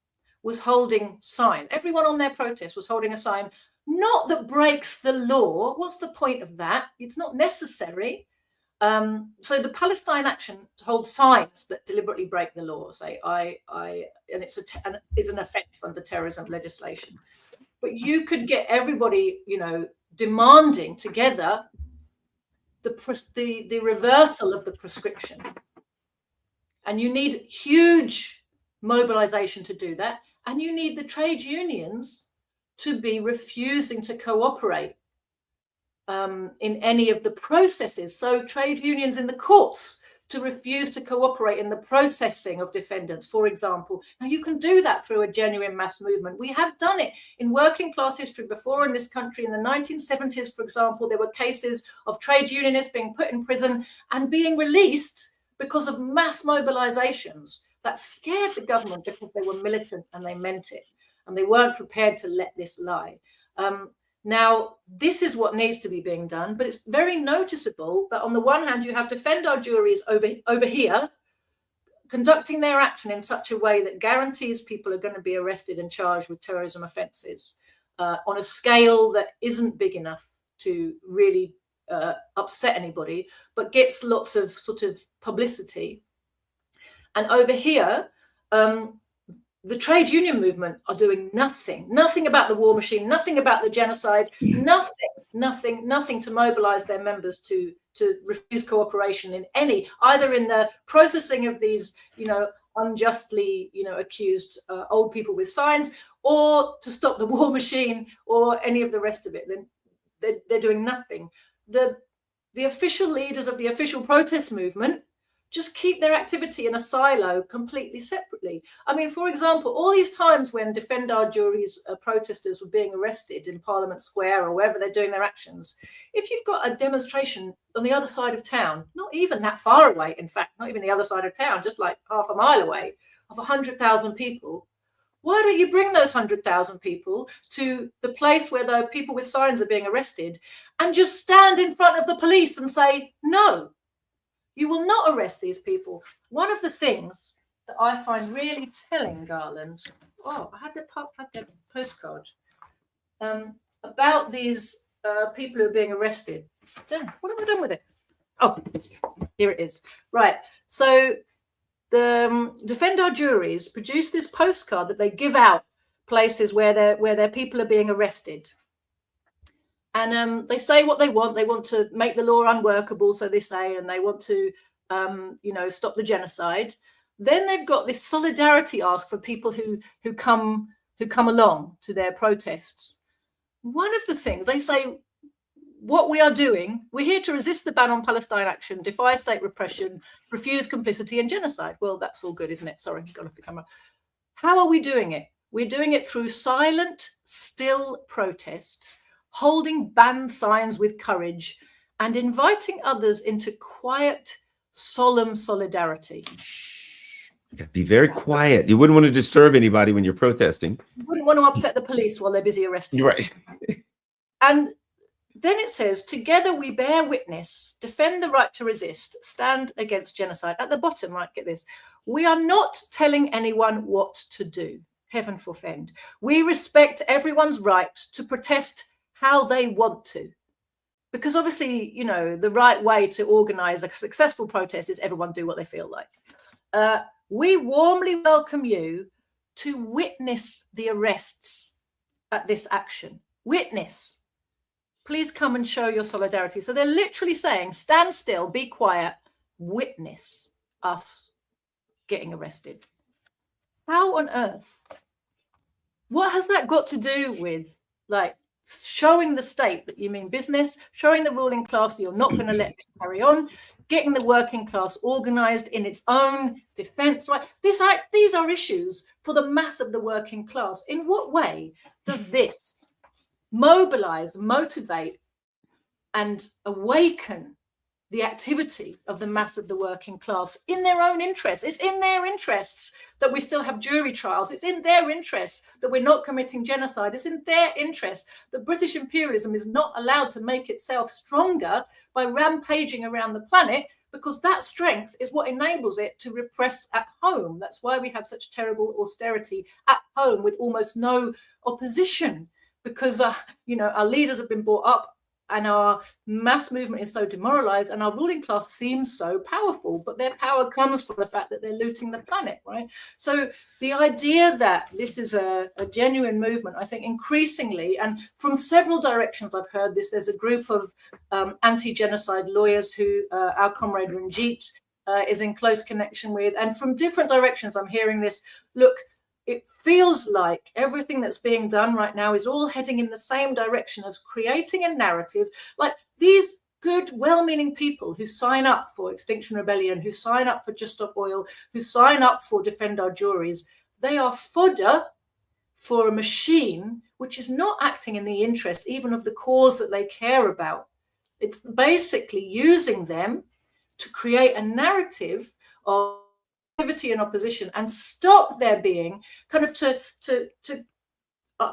was holding sign, everyone on their protest was holding a sign, not that breaks the law. What's the point of that? It's not necessary. So the Palestine action holds signs that deliberately break the law, say and it's an offence under terrorism legislation. But you could get everybody, demanding together the reversal of the prescription, and you need huge mobilization to do that, and you need the trade unions to be refusing to cooperate in any of the processes. So trade unions in the courts to refuse to cooperate in the processing of defendants, for example. Now, you can do that through a genuine mass movement. We have done it in working class history before in this country. In the 1970s, for example, there were cases of trade unionists being put in prison and being released because of mass mobilizations that scared the government because they were militant and they meant it. And they weren't prepared to let this lie. Now, this is what needs to be being done, but it's very noticeable that on the one hand, you have Defend Our Juries over here, conducting their action in such a way that guarantees people are going to be arrested and charged with terrorism offences on a scale that isn't big enough to really upset anybody, but gets lots of sort of publicity. And over here, the trade union movement are doing nothing about the war machine, nothing about the genocide, nothing to mobilize their members to refuse cooperation in either in the processing of these, unjustly, accused old people with signs, or to stop the war machine, or any of the rest of it. Then they're doing nothing. The official leaders of the official protest movement just keep their activity in a silo completely separately. I mean, for example, all these times when Defend Our Juries protesters were being arrested in Parliament Square or wherever they're doing their actions, if you've got a demonstration on the other side of town, not even that far away, in fact, not even the other side of town, just like half a mile away, of 100,000 people, why don't you bring those 100,000 people to the place where the people with signs are being arrested and just stand in front of the police and say, no, you will not arrest these people. One of the things that I find really telling, Garland, I had the postcard about these people who are being arrested. What have I done with it? Oh, here it is. Right. So the Defend Our Juries produce this postcard that they give out places where their people are being arrested. And they say what they want. They want to make the law unworkable, so they say, and they want to, stop the genocide. Then they've got this solidarity ask for people who come along to their protests. One of the things they say, what we are doing, we're here to resist the ban on Palestine action, defy state repression, refuse complicity and genocide. Well, that's all good, isn't it? Sorry, got off the camera. How are we doing it? We're doing it through silent, still protest, holding banned signs with courage, and inviting others into quiet, solemn solidarity. Be very quiet. You wouldn't want to disturb anybody when you're protesting. You wouldn't want to upset the police while they're busy arresting. You're right. And then it says, together we bear witness, defend the right to resist, stand against genocide. At the bottom, right, get this. We are not telling anyone what to do. Heaven forfend. We respect everyone's right to protest how they want to. Because obviously, you know, the right way to organize a successful protest is everyone do what they feel like. We warmly welcome you to witness the arrests at this action. Witness. Please come and show your solidarity. So they're literally saying, stand still, be quiet, witness us getting arrested. How on earth? What has that got to do with, like, showing the state that you mean business, showing the ruling class that you're not going to let this carry on, getting the working class organized in its own defense, right? These are issues for the mass of the working class. In what way does this mobilize, motivate, and awaken the activity of the mass of the working class in their own interests? It's in their interests that we still have jury trials. It's in their interests that we're not committing genocide. It's in their interests that British imperialism is not allowed to make itself stronger by rampaging around the planet, because that strength is what enables it to repress at home. That's why we have such terrible austerity at home with almost no opposition, because you know, our leaders have been brought up and our mass movement is so demoralized and our ruling class seems so powerful, but their power comes from the fact that they're looting the planet, right? So the idea that this is a genuine movement, I think increasingly, and from several directions I've heard this, there's a group of anti-genocide lawyers who our comrade Ranjit is in close connection with, and from different directions I'm hearing this, look, it feels like everything that's being done right now is all heading in the same direction as creating a narrative. Like these good, well-meaning people who sign up for Extinction Rebellion, who sign up for Just Stop Oil, who sign up for Defend Our Juries, they are fodder for a machine which is not acting in the interest even of the cause that they care about. It's basically using them to create a narrative of activity and opposition and stop there being kind of to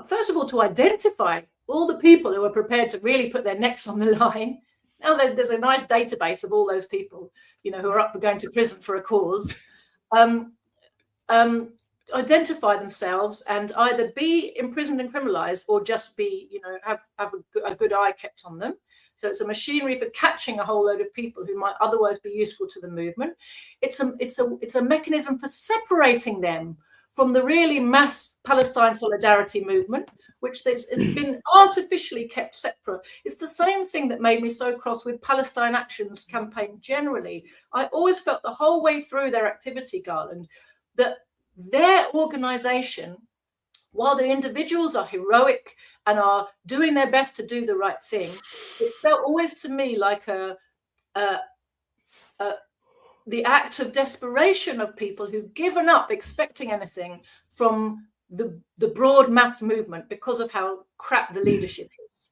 first of all, to identify all the people who are prepared to really put their necks on the line. Now there's a nice database of all those people, you know, who are up for going to prison for a cause. Identify themselves and either be imprisoned and criminalized or just be, you know, have a good eye kept on them. So it's a machinery for catching a whole load of people who might otherwise be useful to the movement. It's a mechanism for separating them from the really mass Palestine solidarity movement, which it's been artificially kept separate. It's the same thing that made me so cross with Palestine Action's campaign generally. I always felt the whole way through their activity, Garland, that their organization, while the individuals are heroic and are doing their best to do the right thing, it felt always to me like the act of desperation of people who've given up expecting anything from the broad mass movement because of how crap the leadership is.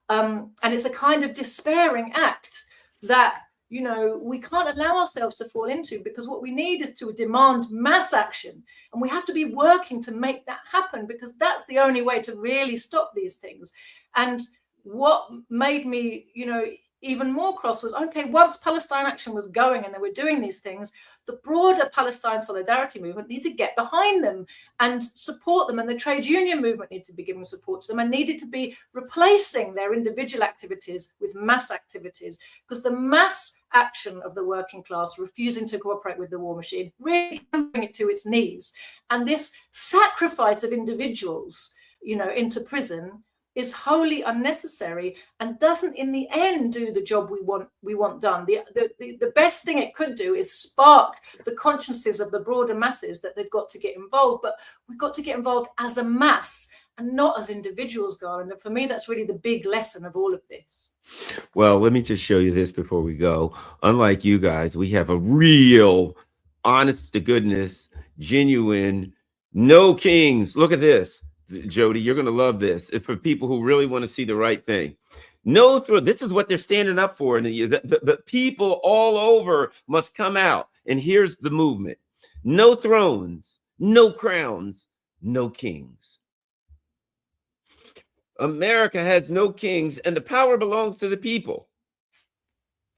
And it's a kind of despairing act that, you know, we can't allow ourselves to fall into, because what we need is to demand mass action. And we have to be working to make that happen, because that's the only way to really stop these things. And what made me, you know, even more cross was, okay, once Palestine Action was going and they were doing these things, the broader Palestine solidarity movement needed to get behind them and support them, and the trade union movement needed to be giving support to them and needed to be replacing their individual activities with mass activities, because the mass action of the working class refusing to cooperate with the war machine really can bring it to its knees. And this sacrifice of individuals, you know, into prison is wholly unnecessary and doesn't in the end do the job we want done. The best thing it could do is spark the consciences of the broader masses that they've got to get involved, but we've got to get involved as a mass and not as individuals, Garland. And for me, that's really the big lesson of all of this. Well, let me just show you this before we go. Unlike you guys, we have a real, honest to goodness, genuine, no kings. Look at this. Jody, you're going to love this. It's for people who really want to see the right thing. No throne. This is what they're standing up for. And the people all over must come out. And here's the movement. No thrones, no crowns, no kings. America has no kings, and the power belongs to the people.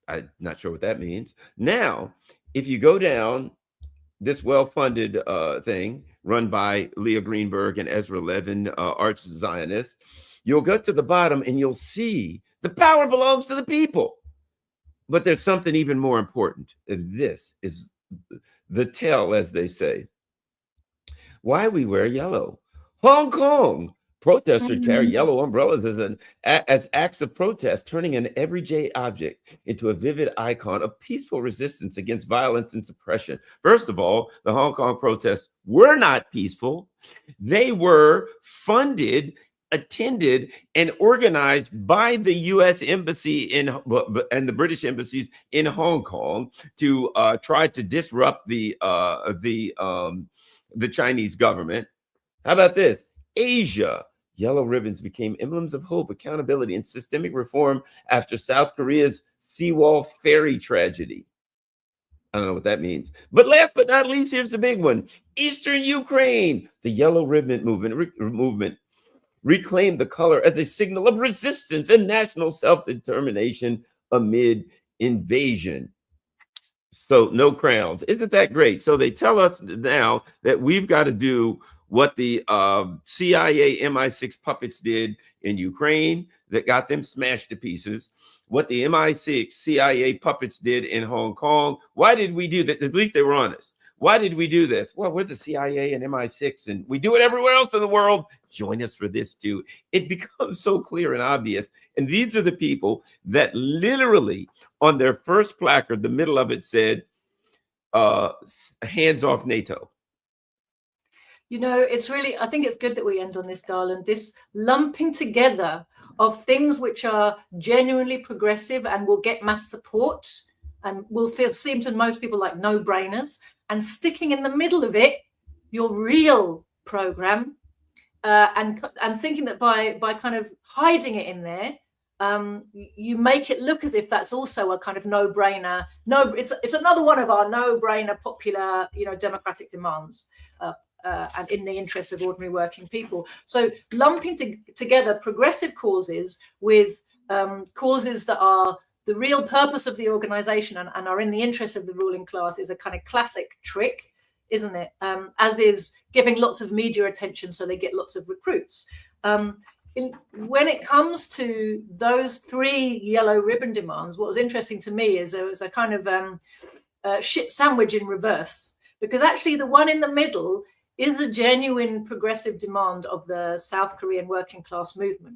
I'm not sure what that means. Now, if you go down this well-funded thing run by Leah Greenberg and Ezra Levin, arch Zionists, you'll get to the bottom and you'll see the power belongs to the people. But there's something even more important, and this is the tell, as they say. Why we wear yellow. Hong Kong. Protesters carry yellow umbrellas as acts of protest, turning an everyday object into a vivid icon of peaceful resistance against violence and suppression. First of all, the Hong Kong protests were not peaceful. They were funded, attended, and organized by the U.S. embassy and the British embassies in Hong Kong to try to disrupt the Chinese government. How about this? Asia. Yellow ribbons became emblems of hope, accountability, and systemic reform after South Korea's seawall ferry tragedy. I don't know what that means. But last but not least, here's the big one. Eastern Ukraine. The yellow ribbon movement reclaimed the color as a signal of resistance and national self-determination amid invasion. So no crowns. Isn't that great? So they tell us now that we've got to do what the CIA MI6 puppets did in Ukraine that got them smashed to pieces, what the MI6 CIA puppets did in Hong Kong. Why did we do this? At least they were honest. Why did we do this? Well, we're the CIA and MI6, and we do it everywhere else in the world. Join us for this too. It becomes so clear and obvious. And these are the people that literally on their first placard, the middle of it said, hands off NATO. You know, it's really, I think it's good that we end on this, Garland, this lumping together of things which are genuinely progressive and will get mass support and will seem to most people like no-brainers, and sticking in the middle of it your real program, and thinking that by kind of hiding it in there, you make it look as if that's also a kind of no-brainer. No, it's another one of our no-brainer popular, democratic demands. And in the interest of ordinary working people. So lumping together progressive causes with causes that are the real purpose of the organization and are in the interest of the ruling class is a kind of classic trick, isn't it? As is giving lots of media attention so they get lots of recruits. When it comes to those three yellow ribbon demands, what was interesting to me is there was a kind of shit sandwich in reverse, because actually the one in the middle is a genuine progressive demand of the South Korean working class movement.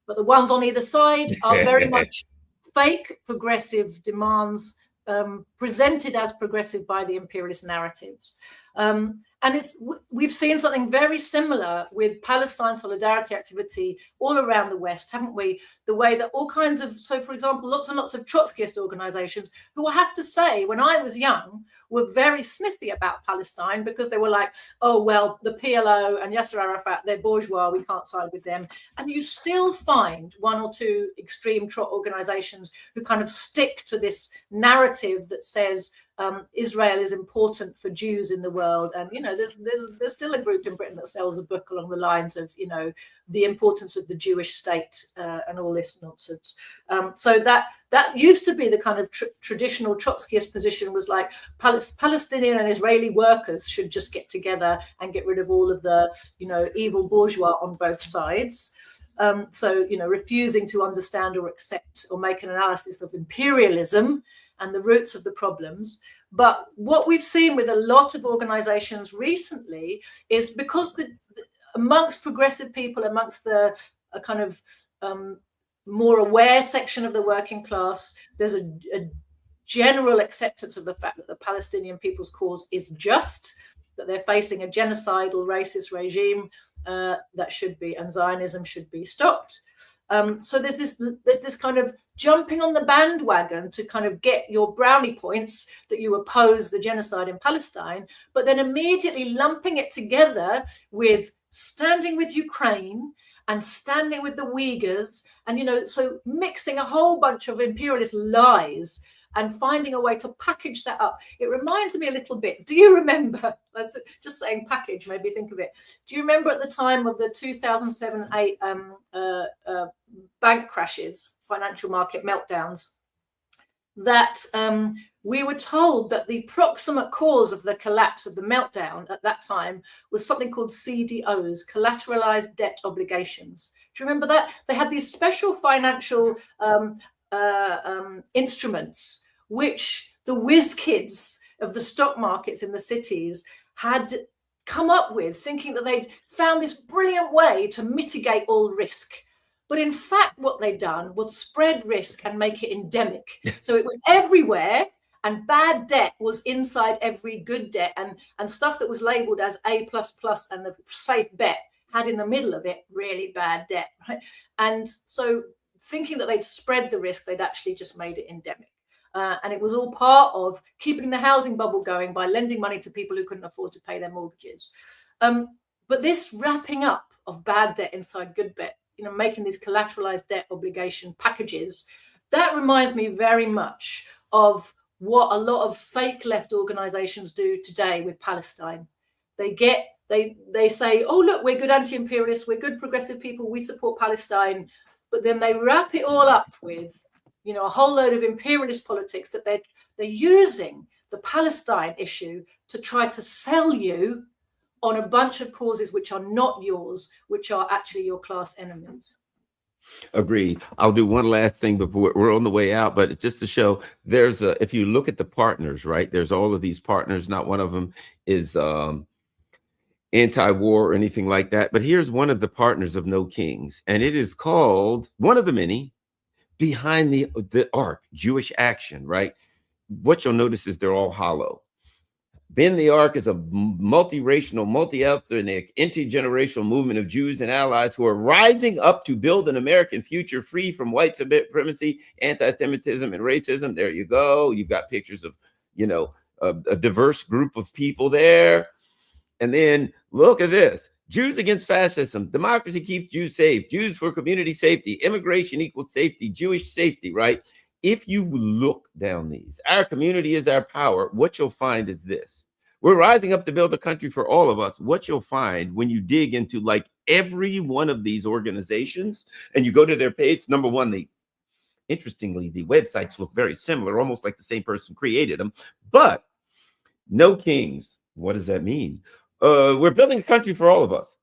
But the ones on either side are very much fake progressive demands presented as progressive by the imperialist narratives. And we've seen something very similar with Palestine solidarity activity all around the West, haven't we? The way that all kinds of, so for example, lots and lots of Trotskyist organizations, who I have to say, when I was young, were very sniffy about Palestine because they were like, oh, well, the PLO and Yasser Arafat, they're bourgeois, we can't side with them. And you still find one or two extreme Trot organizations who kind of stick to this narrative that says, Israel is important for Jews in the world, and there's still a group in Britain that sells a book along the lines of the importance of the Jewish state and all this nonsense. So that used to be the kind of traditional Trotskyist position, was like Palestinian and Israeli workers should just get together and get rid of all of the evil bourgeois on both sides. So refusing to understand or accept or make an analysis of imperialism and the roots of the problems. But what we've seen with a lot of organizations recently is because amongst progressive people, amongst the kind of more aware section of the working class, there's a general acceptance of the fact that the Palestinian people's cause is just, that they're facing a genocidal racist regime that should be, and Zionism should be stopped. So there's this kind of jumping on the bandwagon to kind of get your brownie points that you oppose the genocide in Palestine, but then immediately lumping it together with standing with Ukraine and standing with the Uyghurs, and, you know, so mixing a whole bunch of imperialist lies and finding a way to package that up. It reminds me a little bit. Do you remember? Just saying package made me think of it. Do you remember at the time of the 2007-8 bank crashes, financial market meltdowns, that we were told that the proximate cause of the collapse of the meltdown at that time was something called CDOs, collateralized debt obligations. Do you remember that? They had these special financial instruments, which the whiz kids of the stock markets in the cities had come up with, thinking that they'd found this brilliant way to mitigate all risk. But in fact, what they'd done was spread risk and make it endemic. So it was everywhere, and bad debt was inside every good debt, and stuff that was labeled as A++ and the safe bet had in the middle of it really bad debt, right? And so thinking that they'd spread the risk, they'd actually just made it endemic. And it was all part of keeping the housing bubble going by lending money to people who couldn't afford to pay their mortgages. But this wrapping up of bad debt inside good debt, you know, making these collateralized debt obligation packages, that reminds me very much of what a lot of fake left organizations do today with Palestine. They say, oh, look, we're good anti-imperialists, we're good progressive people, we support Palestine, but then they wrap it all up with, you know, a whole load of imperialist politics that they're using the Palestine issue to try to sell you on a bunch of causes which are not yours, which are actually your class enemies. Agreed. I'll do one last thing before we're on the way out, but just to show, there's a, if you look at the partners, right, there's all of these partners. Not one of them is anti-war or anything like that. But here's one of the partners of No Kings, and it is called, one of the many, Behind the Ark, Jewish Action, right? What you'll notice is they're all hollow. Ben the Ark is a multiracial, multi-ethnic, intergenerational movement of Jews and allies who are rising up to build an American future free from white supremacy, anti-Semitism, and racism. There you go. You've got pictures of, you know, a diverse group of people there. And then look at this. Jews against fascism. Democracy keeps Jews safe. Jews for community safety. Immigration equals safety. Jewish safety, right? If you look down these, our community is our power. What you'll find is this. We're rising up to build a country for all of us. What you'll find when you dig into like every one of these organizations and you go to their page, number one, interestingly, the websites look very similar, almost like the same person created them. But No Kings, what does that mean? We're building a country for all of us.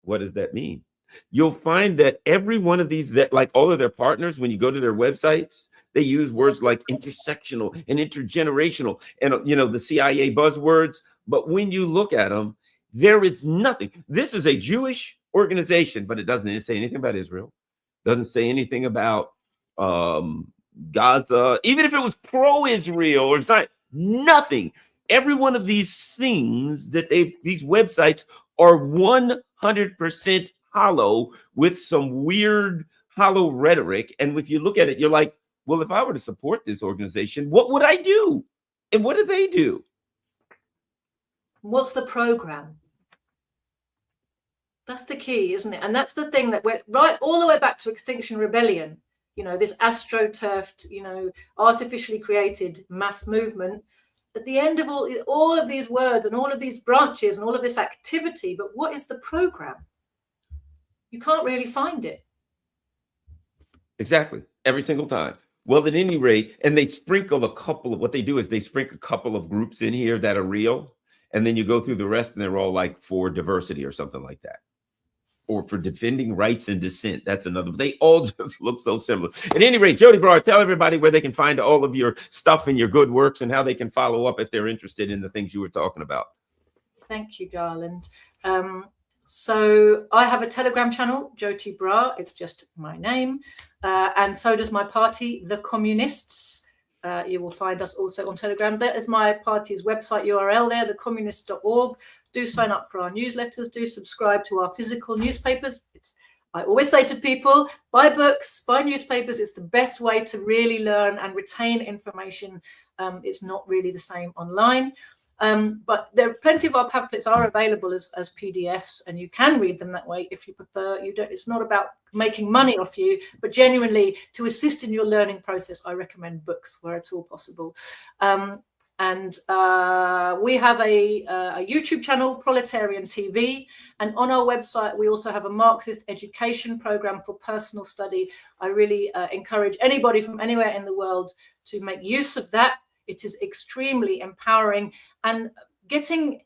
What does that mean? You'll find that every one of these, that like all of their partners, when you go to their websites, they use words like intersectional and intergenerational and, you know, the CIA buzzwords. But when you look at them, there is nothing. This is a Jewish organization, but it doesn't say anything about Israel. Doesn't say anything about Gaza, even if it was pro-Israel or it's not, nothing. Every one of these things that these websites are 100% hollow with some weird hollow rhetoric. And if you look at it, you're like, well, if I were to support this organization, what would I do? And what do they do? What's the program? That's the key, isn't it? And that's the thing that went right all the way back to Extinction Rebellion. You know, this astroturfed, you know, artificially created mass movement. At the end of all of these words and all of these branches and all of this activity, but what is the program? You can't really find it. Exactly. Every single time. Well, at any rate, and they sprinkle a couple of, what they do is they sprinkle a couple of groups in here that are real. And then you go through the rest and they're all like for diversity or something like that. Or for defending rights and dissent. That's another. They all just look so similar. At any rate, Joti Brar, tell everybody where they can find all of your stuff and your good works and how they can follow up if they're interested in the things you were talking about. Thank you, Garland. So I have a Telegram channel, Joti Brar. It's just my name. And so does my party, The Communists. You will find us also on Telegram. That is my party's website URL there, thecommunist.org. Do sign up for our newsletters. Do subscribe to our physical newspapers. I always say to people, buy books, buy newspapers. It's the best way to really learn and retain information. It's not really the same online. But there are plenty of our pamphlets are available as PDFs, and you can read them that way if you prefer. It's not about making money off you, but genuinely to assist in your learning process, I recommend books where it's all possible. And we have a YouTube channel, Proletarian TV, and on our website we also have a Marxist education program for personal study. I really encourage anybody from anywhere in the world to make use of that. It is extremely empowering, and getting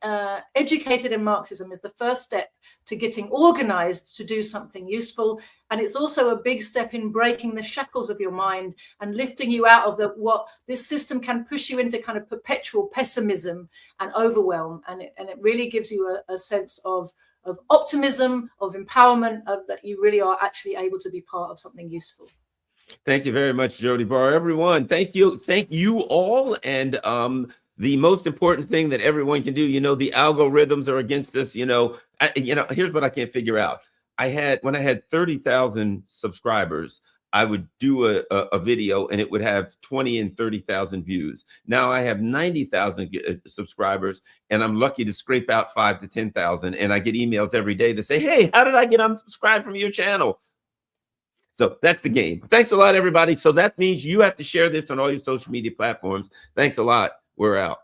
educated in Marxism is the first step to getting organized to do something useful. And it's also a big step in breaking the shackles of your mind and lifting you out of what this system can push you into, kind of perpetual pessimism and overwhelm. And it really gives you a sense of optimism, of empowerment, that you really are actually able to be part of something useful. Thank you very much, Joti Brar. Everyone, thank you all. And the most important thing that everyone can do, the algorithms are against us. Here's what I can't figure out. When I had 30,000 subscribers, I would do a video and it would have 20 and 30,000 views. Now I have 90,000 subscribers, and I'm lucky to scrape out 5,000 to 10,000. And I get emails every day that say, "Hey, how did I get unsubscribed from your channel?" So that's the game. Thanks a lot, everybody. So that means you have to share this on all your social media platforms. Thanks a lot. We're out.